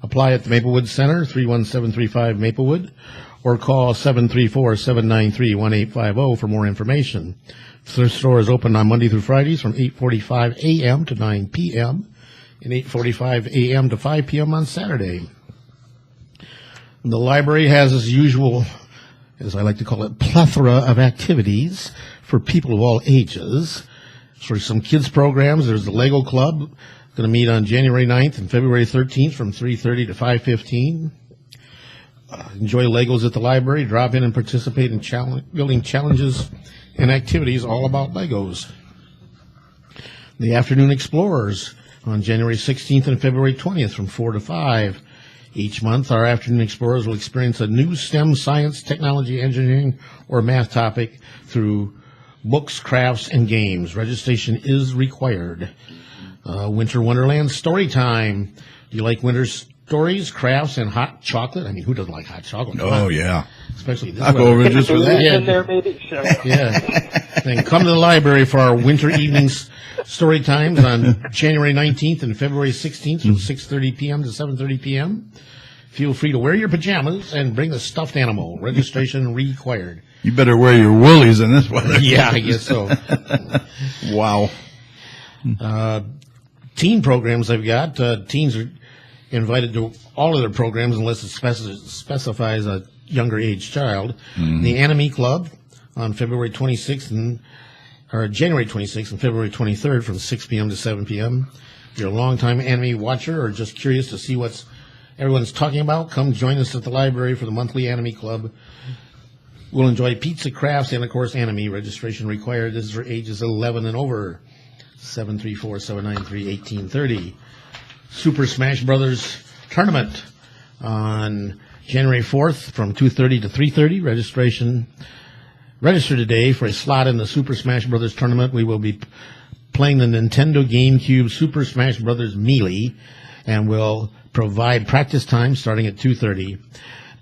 Apply at the Maplewood Center, 31735 Maplewood, or call 734-793-1850 for more information. The thrift store is open on Monday through Fridays from 8:45 a.m. to 9 p.m. and 8:45 a.m. to 5 p.m. on Saturday. The library has its usual, as I like to call it, plethora of activities for people of all ages. For some kids programs, there's the Lego Club, going to meet on January 9th and February 13th from 3:30 to 5:15. Enjoy Legos at the library. Drop in and participate in building challenges and activities all about Legos. The Afternoon Explorers on January 16th and February 20th from 4 to 5. Each month, our Afternoon Explorers will experience a new STEM, science, technology, engineering, or math topic through books, crafts, and games. Registration is required. Winter Wonderland Story Time. Do you like winter stories, crafts, and hot chocolate? I mean, who doesn't like hot chocolate? Oh, yeah. Especially this I'll go weather. over just for that. In there, maybe? Sure. Yeah. Then come to the library for our winter evenings story times on January 19th and February 16th from 6:30 p.m. to 7:30 p.m. Feel free to wear your pajamas and bring a stuffed animal. Registration required. You better wear your woolies in this weather. Yeah, I guess so. Wow. Teen programs they've got. Teens are invited to all of their programs unless it specifies a younger age child. The Anime Club on February 26th or January 26th and February 23rd from 6 p.m. to 7 p.m. If you're a longtime anime watcher or just curious to see what everyone's talking about, come join us at the library for the monthly Anime Club. We'll enjoy pizza, crafts, and, of course, anime. Registration required. This is for ages 11 and over. 734-793-1830. Super Smash Brothers Tournament on January 4th from 2:30 to 3:30. Register today for a slot in the Super Smash Brothers Tournament. We will be playing the Nintendo GameCube Super Smash Brothers Melee and will provide practice time starting at 2:30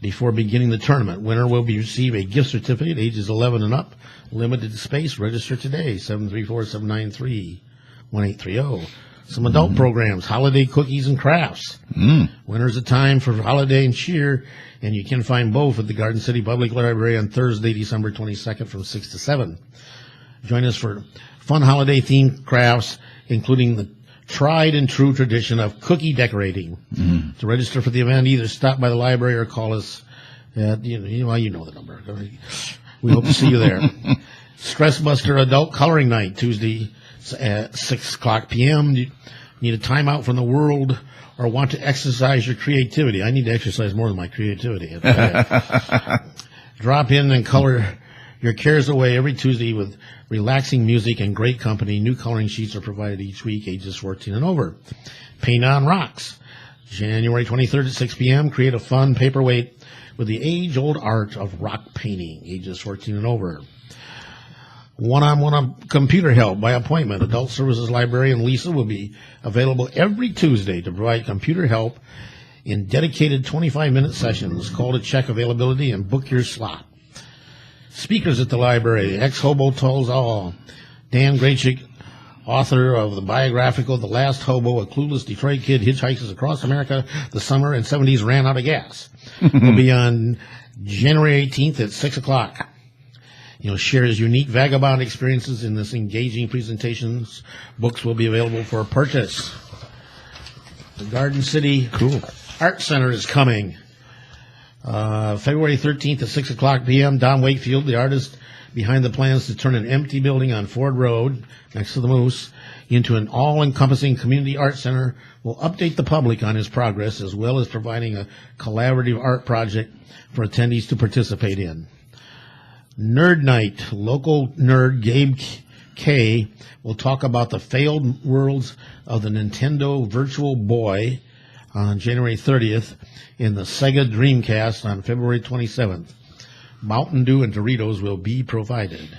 before beginning the tournament. Winner will receive a gift certificate, ages 11 and up, limited space. Register today, 734-793-1830. Some adult programs, holiday cookies and crafts. Winter's a time for holiday and cheer, and you can find both at the Garden City Public Library on Thursday, December 22nd from 6 to 7. Join us for fun holiday-themed crafts, including the tried and true tradition of cookie decorating. To register for the event, either stop by the library or call us at, you know the number. We hope to see you there. Stress Buster Adult Coloring Night, Tuesday at 6 o'clock p.m. You need a timeout from the world or want to exercise your creativity. I need to exercise more than my creativity. Drop in and color your cares away every Tuesday with relaxing music and great company. New coloring sheets are provided each week, ages 14 and over. Paint on Rocks, January 23rd at 6 p.m. Create a fun paperweight with the age-old art of rock painting, ages 14 and over. One-on-one computer help by appointment. Adult Services Librarian Lisa will be available every Tuesday to provide computer help in dedicated 25-minute sessions. Call to check availability and book your slot. Speakers at the library, ex-hobo tells all. Dan Graychick, author of the biographical The Last Hobo, a clueless Detroit kid hitchhikes across America the summer and 70s ran out of gas. Will be on January 18th at 6 o'clock. He'll share his unique vagabond experiences in this engaging presentations. Books will be available for purchase. The Garden City Art Center is coming. February 13th at 6 o'clock p.m. Don Wakefield, the artist behind the plans to turn an empty building on Ford Road, next to the Moose, into an all-encompassing community art center, will update the public on his progress, as well as providing a collaborative art project for attendees to participate in. Nerd Night, local nerd Gabe K will talk about the failed worlds of the Nintendo Virtual Boy on January 30th in the Sega Dreamcast on February 27th. Mountain Dew and Doritos will be provided.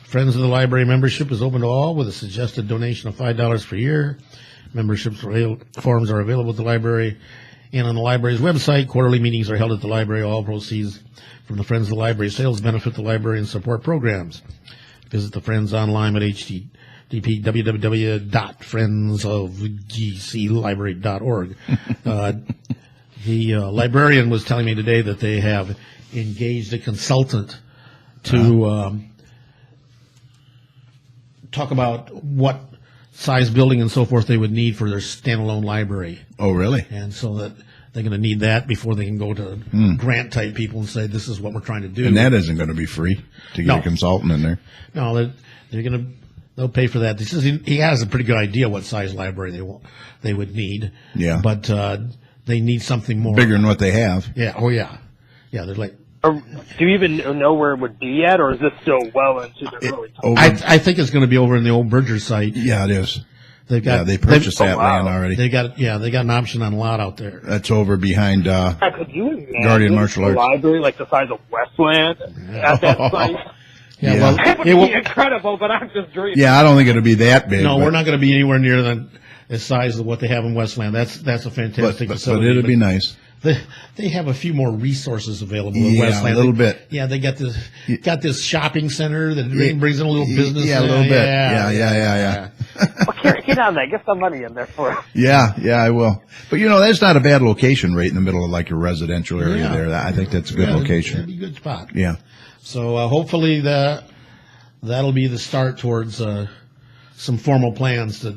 Friends of the Library membership is open to all with a suggested donation of $5 per year. Membership forms are available at the library and on the library's website. Quarterly meetings are held at the library. All proceeds from the Friends of the Library sales benefit the library and support programs. Visit the Friends online at www.friendsofgclibrary.org. The librarian was telling me today that they have engaged a consultant to talk about what size building and so forth they would need for their standalone library. Oh, really? And so that they're going to need that before they can go to grant-type people and say, this is what we're trying to do. And that isn't going to be free to get a consultant in there. No, they'll pay for that. He has a pretty good idea what size library they would need. Yeah. But they need something more. Bigger than what they have. Yeah. Oh, yeah. Yeah, they're like. Do you even know where it would be at, or is this still well into the early time? I think it's going to be over in the old Berger site. Yeah, it is. They purchased that land already. They got an option on a lot out there. That's over behind Could you imagine Guardian Martial Arts. a library like the size of Westland at that site? Yeah, well, That would be incredible, but I'm just dreaming. Yeah, I don't think it'll be that big. No, we're not going to be anywhere near the size of what they have in Westland. That's a fantastic facility. But it'll be nice. They have a few more resources available in Westland. A little bit. Yeah, they got this shopping center that brings in a little business. Yeah, a little bit. Yeah. Well, Kerry, get on that. Get some money in there for it. Yeah, I will. But that's not a bad location, right in the middle of like your residential area there. I think that's a good location. That'd be a good spot. Yeah. So hopefully that'll be the start towards some formal plans to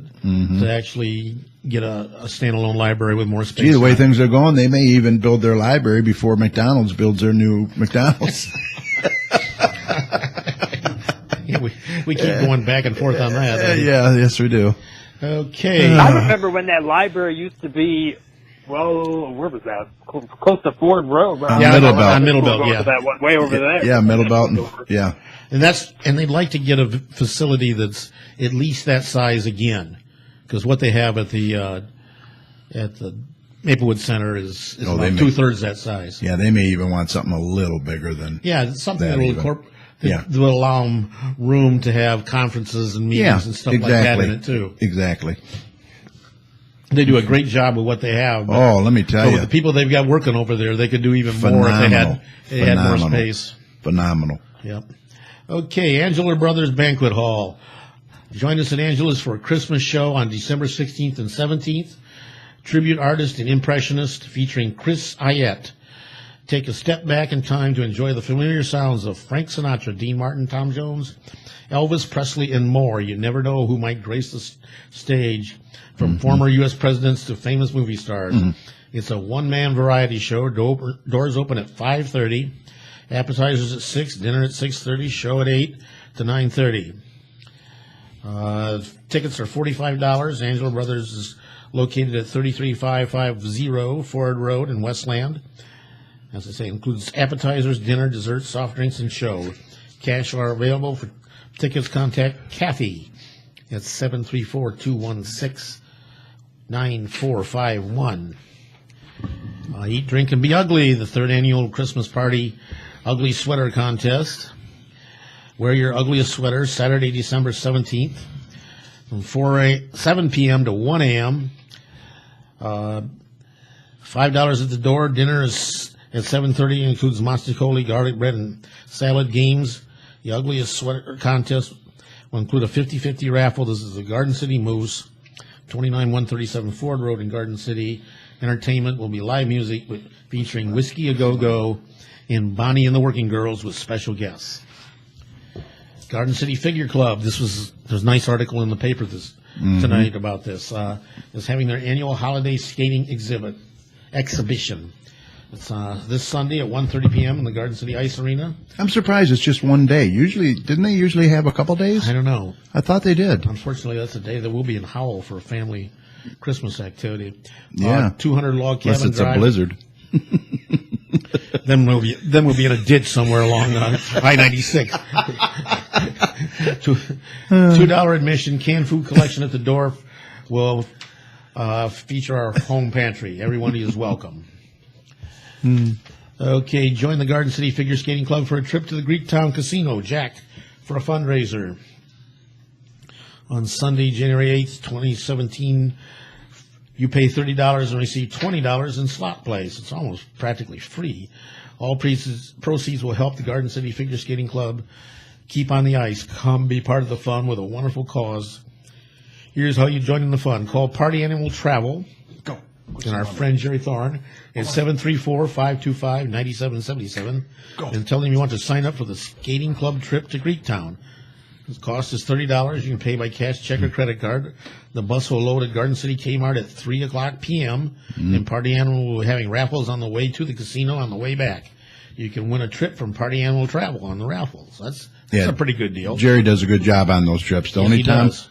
actually get a standalone library with more space. Gee, the way things are going, they may even build their library before McDonald's builds their new McDonald's. Yeah, we keep going back and forth on that. Yes, we do. Okay. I remember when that library used to be, well, where was that? Close to Ford Road. Right? Middlebelt. On Middlebelt, yeah. That one, way over there. Yeah, Middlebelt. Yeah. And they'd like to get a facility that's at least that size again, because what they have at the Maplewood Center is about 2/3 that size. Yeah, they may even want something a little bigger than. Yeah, something that will allow them room to have conferences and meetings and stuff like that in it too. Exactly. They do a great job with what they have. But Oh, let me tell with you. the people they've got working over there, they could do even more if they had more space. Phenomenal. Yep. Okay, Angela Brothers Banquet Hall. Join us at Angela's for a Christmas show on December 16th and 17th. Tribute artist and impressionist featuring Chris Ayette. Take a step back in time to enjoy the familiar sounds of Frank Sinatra, Dean Martin, Tom Jones, Elvis Presley, and more. You never know who might grace the stage, from former U.S. presidents to famous movie stars. It's a one-man variety show. Doors open at 5:30. Appetizers at 6, dinner at 6:30, show at 8 to 9:30. Tickets are $45. Angela Brothers is located at 33550 Ford Road in Westland. As I say, includes appetizers, dinner, dessert, soft drinks, and show. Cash are available. For tickets, contact Kathy at 734-216-9451. Eat, Drink, and Be Ugly, the third annual Christmas party ugly sweater contest. Wear your ugliest sweater, Saturday, December 17th, from 7 p.m. to 1 a.m. $5 at the door. Dinner is at 7:30. Includes mostacoli, garlic bread, and salad. Games. The ugliest sweater contest will include a 50-50 raffle. This is the Garden City Moose, 29137 Ford Road in Garden City. Entertainment will be live music featuring Whiskey A Go Go and Bonnie and the Working Girls with special guests. Garden City Figure Club. There's a nice article in the paper tonight about this. Is having their annual holiday skating exhibition. It's this Sunday at 1:30 p.m. in the Garden City Ice Arena. I'm surprised it's just one day. Didn't they usually have a couple days? I don't know. I thought they did. Unfortunately, that's a day that we'll be in Howell for a family Christmas activity. Yeah. 200 log cabin Unless it's drive. a blizzard. Then we'll be in a ditch somewhere along I-96. $2 admission, canned food collection at the door will feature our home pantry. Everyone is welcome. Okay, join the Garden City Figure Skating Club for a trip to the Greektown Casino, Jack, for a fundraiser. On Sunday, January 8th, 2017, you pay $30 and receive $20 in slot plays. It's almost practically free. All proceeds will help the Garden City Figure Skating Club keep on the ice. Come be part of the fun with a wonderful cause. Here's how you join in the fun. Call Party Animal Travel and our friend Jerry Thorne at 734-525-9777 and tell them you want to sign up for the skating club trip to Greektown. The cost is $30. You can pay by cash, check, or credit card. The bus will load at Garden City Kmart at 3 o'clock p.m. And Party Animal will be having raffles on the way to the casino on the way back. You can win a trip from Party Animal Travel on the raffles. That's a pretty good deal. Jerry does a good job on those trips, don't he, Tom? Does.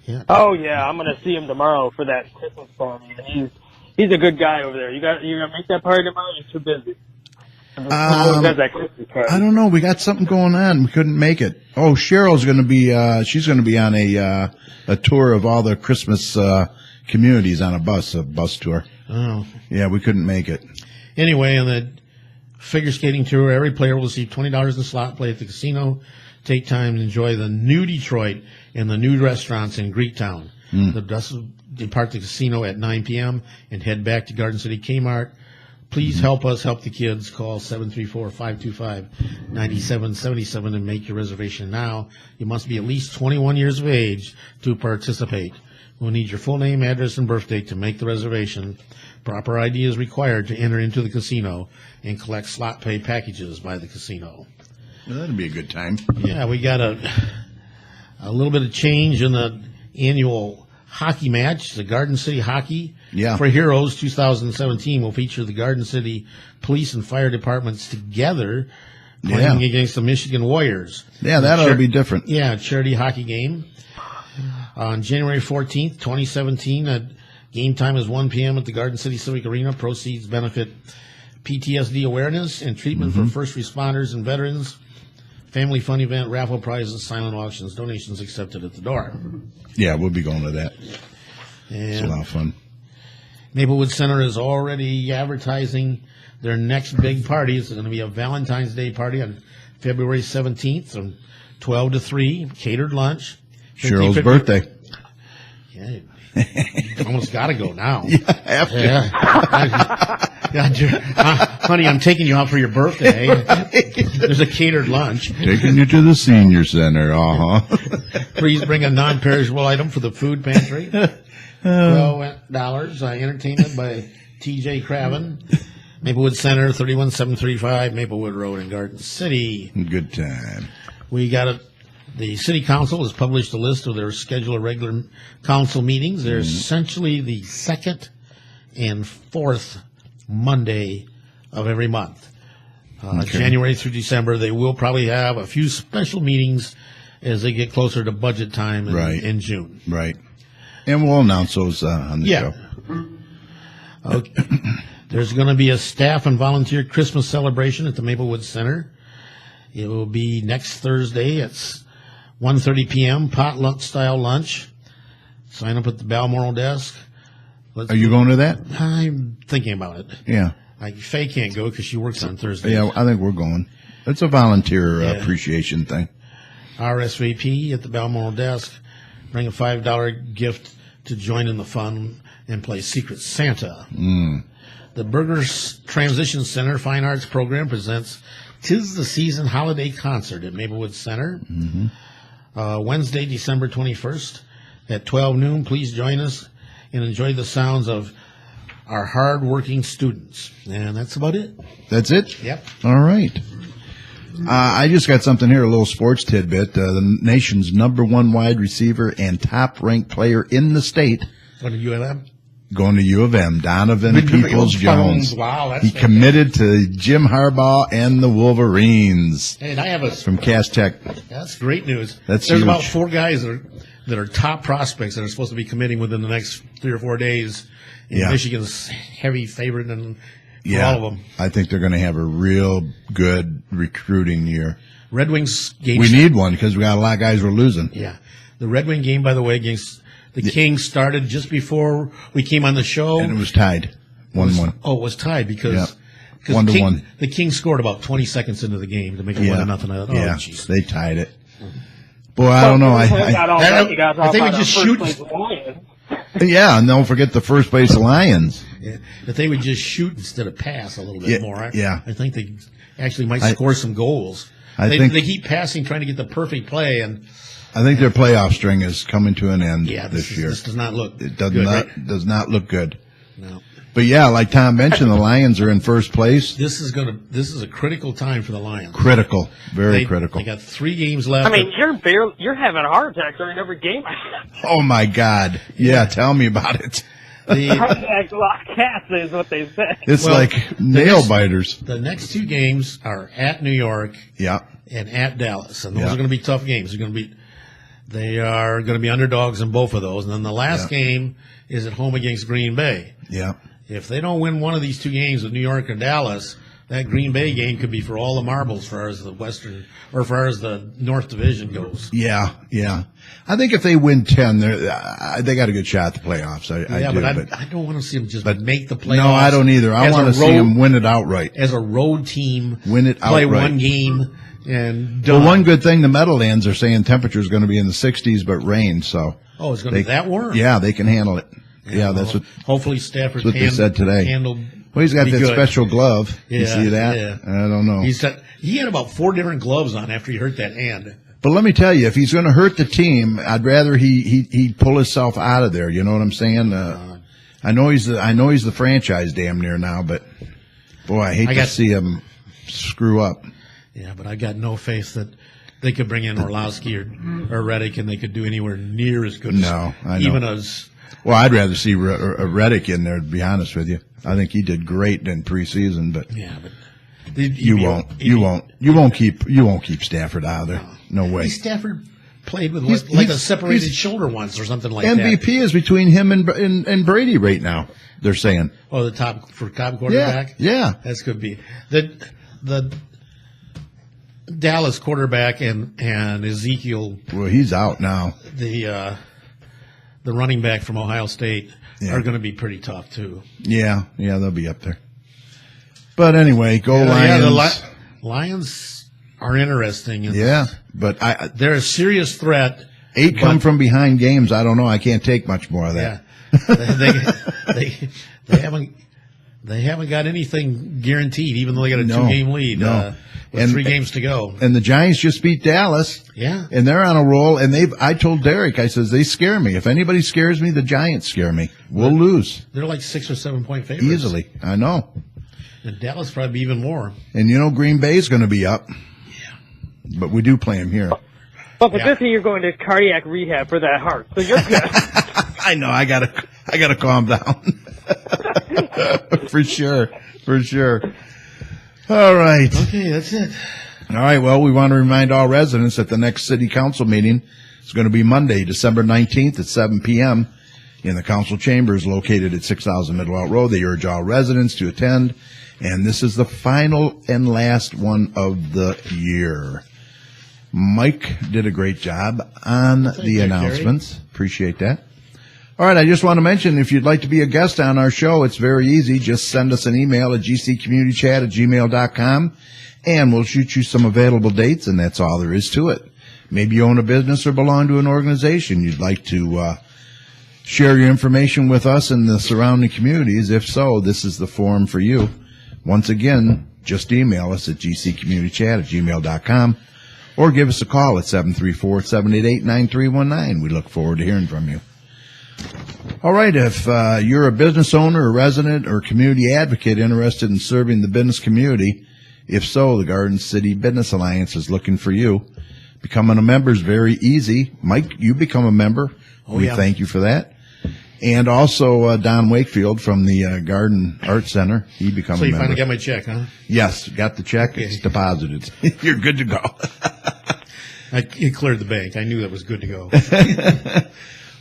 Yeah. Oh yeah, I'm gonna see him tomorrow for that Christmas party, and he's a good guy over there. You gonna make that party tomorrow? You're too busy. I don't know. We got something going on. We couldn't make it. Oh, Cheryl's going to be. She's going to be on a tour of all the Christmas communities on a bus tour. Oh, yeah, we couldn't make it. Anyway, on the figure skating tour, every player will receive $20 in slot play at the casino. Take time to enjoy the new Detroit and the new restaurants in Greektown. The bus will depart the casino at 9 p.m. and head back to Garden City Kmart. Please help us help the kids. Call 734-525-9777 and make your reservation now. You must be at least 21 years of age to participate. We'll need your full name, address, and birthday to make the reservation. Proper ID is required to enter into the casino and collect slot pay packages by the casino. Well, that'd be a good time. Yeah, we got a little bit of change in the annual hockey match. The Garden City Hockey for Heroes 2017 will feature the Garden City Police and Fire Departments together playing against the Michigan Warriors. Yeah, that ought to be different. Yeah, charity hockey game. On January 14th, 2017, game time is 1 p.m. at the Garden City Civic Arena. Proceeds benefit PTSD awareness and treatment for first responders and veterans. Family fun event, raffle prizes, silent auctions, donations accepted at the door. Yeah, we'll be going to that. And it's a lot of fun. Maplewood Center is already advertising their next big party. It's going to be a Valentine's Day party on February 17th from 12 to 3, catered lunch. Cheryl's birthday. Yeah, Almost got to go now. After. Honey, I'm taking you out for your birthday. There's a catered lunch. Taking you to the senior center. Please bring a non-perishable item for the food pantry. $12 entertainment by T.J. Craven. Maplewood Center, 31735 Maplewood Road in Garden City. Good time. We got it. The City Council has published a list of their scheduled regular council meetings. They're essentially the second and fourth Monday of every month. January through December, they will probably have a few special meetings as they get closer to budget time in June. Right. And we'll announce those on the show. Okay. There's going to be a staff and volunteer Christmas celebration at the Maplewood Center. It will be next Thursday at 1:30 p.m., potluck style lunch. Sign up at the Balmoral desk. Are you going to that? I'm thinking about it. Yeah. Faye can't go because she works on Thursday. Yeah, I think we're going. It's a volunteer appreciation thing. RSVP at the Balmoral desk. Bring a $5 gift to join in the fun and play Secret Santa. The Burgers Transition Center Fine Arts Program presents Tis the Season Holiday Concert at Maplewood Center. Wednesday, December 21st at 12 noon. Please join us and enjoy the sounds of our hard-working students. And that's about it. That's it? Yep. All right. I just got something here, a little sports tidbit. The nation's #1 wide receiver and top-ranked player in the state. What are you at them? Going to U of M, Donovan Peoples-Jones. Wow, that's he committed to Jim Harbaugh and the Wolverines. And I have from Cass Tech. That's great news. That's There's huge. about 4 guys that are top prospects that are supposed to be committing within the next 3 or 4 days. And Michigan's heavy favorite and all of them. I think they're going to have a real good recruiting year. Red Wings game. We need one because we got a lot of guys we're losing. Yeah. The Red Wing game, by the way, against the Kings started just before we came on the show. And it was tied. 1-1. Oh, it was tied because 1-1. The Kings scored about 20 seconds into the game to make it 1-0. Oh, they tied it. Boy, I don't know. I think we just shoot. Yeah, and don't forget the first place Lions. Yeah, if they would just shoot instead of pass a little bit more, I think they actually might score some goals. They keep passing, trying to get the perfect play, and I think their playoff string is coming to an end this year. This does not look. It does good, does not look good. No. But yeah, like Tom mentioned, the Lions are in first place. This is a critical time for the Lions. Critical, very critical. They got 3 games left. I mean, you're having a heart attack during every game. Oh my God! Yeah, tell me about it. Heart attack lock cast is what they say. It's like nail biters. The next 2 games are at New York, and at Dallas, and those are going to be tough games. They are going to be underdogs in both of those, and then the last game is at home against Green Bay. Yeah. If they don't win one of these 2 games with New York or Dallas, that Green Bay game could be for all the marbles as far as the Western or as far as the North Division goes. Yeah. I think if they win 10, they got a good shot at the playoffs. I don't want to see them just make the playoffs. No, I don't either. I want to see them win it outright. As a road team, win it play outright. one game and done. Well, one good thing, the Meadowlands are saying temperature is going to be in the 60s, but rain. So it's going to be that warm. Yeah, they can handle it. Yeah, that's what. Hopefully, Stafford. That's what they said today. Handled. Well, he's got that good. special glove. You see that? Yeah. I don't know. He had about 4 different gloves on after he hurt that hand. But let me tell you, if he's going to hurt the team, I'd rather he pull himself out of there. You know what I'm saying? I know he's the franchise damn near now, but boy, I hate to see him screw up. Yeah, but I got no faith that they could bring in Orlowski or Reddick and they could do anywhere near as good. No, I know. Even as. Well, I'd rather see Reddick in there, to be honest with you. I think he did great in preseason, but you won't keep Stafford out of there. No way. Stafford played with like a separated shoulder once or something like that. MVP is between him and Brady right now. They're saying. Oh, the top quarterback. Yeah, that could be the Dallas quarterback and Ezekiel. Well, he's out now. The running back from Ohio State are going to be pretty tough too. Yeah, they'll be up there. But anyway, go Lions. Yeah, the Lions are interesting. But they're a serious threat 8 come from behind games. I don't know. I can't take much more of that. Yeah. They haven't got anything guaranteed, even though they got a 2-game lead. With 3 games to go. And the Giants just beat Dallas. Yeah. And they're on a roll. And I told Derek, I says, they scare me. If anybody scares me, the Giants scare me. We'll lose. They're like 6 or 7 point favorites. Easily. I know. And Dallas probably even more. And Green Bay's going to be up. Yeah. But we do play them here. But this year you're going to cardiac rehab for that heart, so you're good. I know. I gotta calm down. For sure. All right. Okay, that's it. All right. Well, we want to remind all residents that the next city council meeting is going to be Monday, December 19th at 7 p.m. in the council chambers located at 6000 Midwell Road. They urge all residents to attend. And this is the final and last one of the year. Mike did a great job on the announcements. Gary. Appreciate that. All right, I just want to mention, if you'd like to be a guest on our show, it's very easy. Just send us an email at gccommunitychat@gmail.com, and we'll shoot you some available dates, and that's all there is to it. Maybe you own a business or belong to an organization. You'd like to share your information with us and the surrounding communities. If so, this is the forum for you. Once again, just email us at gccommunitychat@gmail.com. or give us a call at 734-788-9319. We look forward to hearing from you. All right, if you're a business owner, a resident, or community advocate interested in serving the business community, if so, the Garden City Business Alliance is looking for you. Becoming a member is very easy. Mike, you become a member. We thank you for that. And also Don Wakefield from the Garden Arts Center. He become a member. So you finally got my check, huh? Yes, got the check. Okay. It's deposited. You're good to go. It cleared the bank. I knew that was good to go.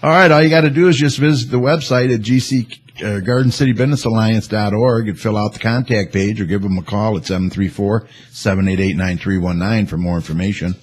All right, all you got to do is just visit the website at GardenCityBusinessAlliance.org and fill out the contact page, or give them a call at 734-788-9319 for more information.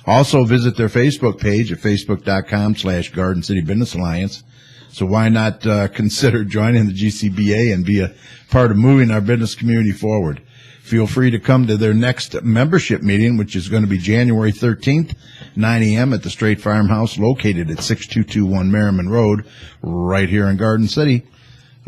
Also visit their Facebook page at facebook.com/Garden City Business Alliance. So why not consider joining the GCBA and be a part of moving our business community forward? Feel free to come to their next membership meeting, which is going to be January 13th, 9 a.m. at the Straight Farmhouse, located at 6221 Merriman Road, right here in Garden City.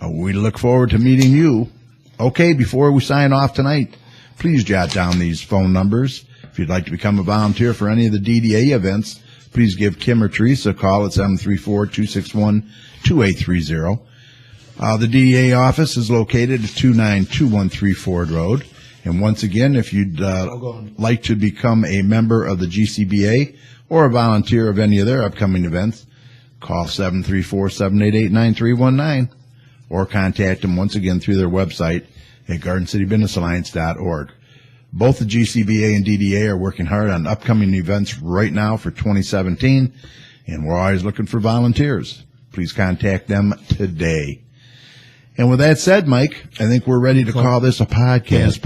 We look forward to meeting you. Okay, before we sign off tonight, please jot down these phone numbers. If you'd like to become a volunteer for any of the DDA events, please give Kim or Teresa a call at 734-261-2830. The DDA office is located at 29213 Ford Road. And once again, if you'd like to become a member of the GCBA or a volunteer of any of their upcoming events, call 734-788-9319 or contact them once again through their website at GardenCityBusinessAlliance.org. Both the GCBA and DDA are working hard on upcoming events right now for 2017, and we're always looking for volunteers. Please contact them today. And with that said, Mike, I think we're ready to call this a podcast.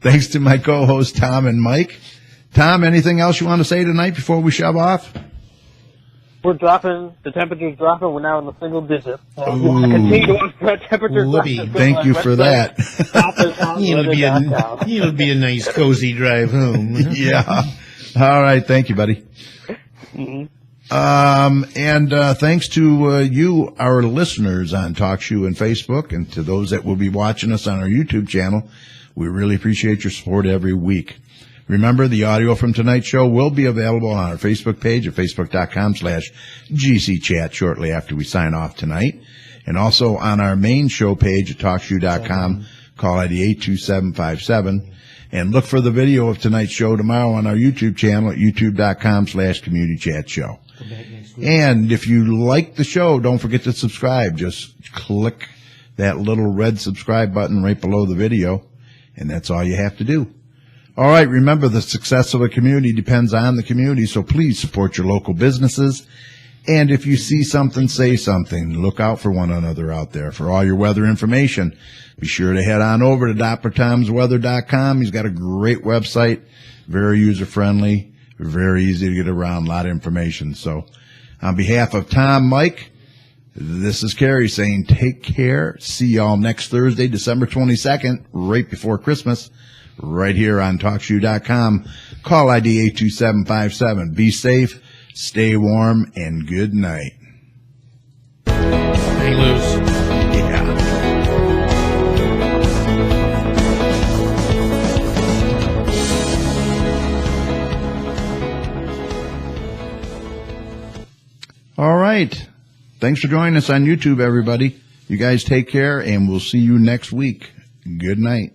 Thanks to my co-hosts, Tom and Mike. Tom, anything else you want to say tonight before we shove off? We're dropping, the temperature's dropping, we're now in the single digits. So we want to continue to watch that temperature drop. Thank you for that. It'll be a nice, cozy drive home. Yeah. All right. Thank you, buddy. Mm-hmm. And thanks to you, our listeners on TalkShoe and Facebook, and to those that will be watching us on our YouTube channel. We really appreciate your support every week. Remember, the audio from tonight's show will be available on our Facebook page at facebook.com/GCChat shortly after we sign off tonight. And also on our main show page at TalkShoe.com, call ID 82757. And look for the video of tonight's show tomorrow on our YouTube channel at youtube.com/CommunityChatShow. And if you like the show, don't forget to subscribe. Just click that little red subscribe button right below the video, and that's all you have to do. All right, remember, the success of a community depends on the community, so please support your local businesses. And if you see something, say something. Look out for one another out there. For all your weather information, be sure to head on over to DopplerTomsWeather.com. He's got a great website, very user-friendly, very easy to get around, a lot of information. So on behalf of Tom, Mike, this is Carrie saying take care. See y'all next Thursday, December 22nd, right before Christmas, right here on TalkShoe.com. Call ID 82757. Be safe. Stay warm and good night. Hang loose. Yeah. All right. Thanks for joining us on YouTube, everybody. You guys take care, and we'll see you next week. Good night.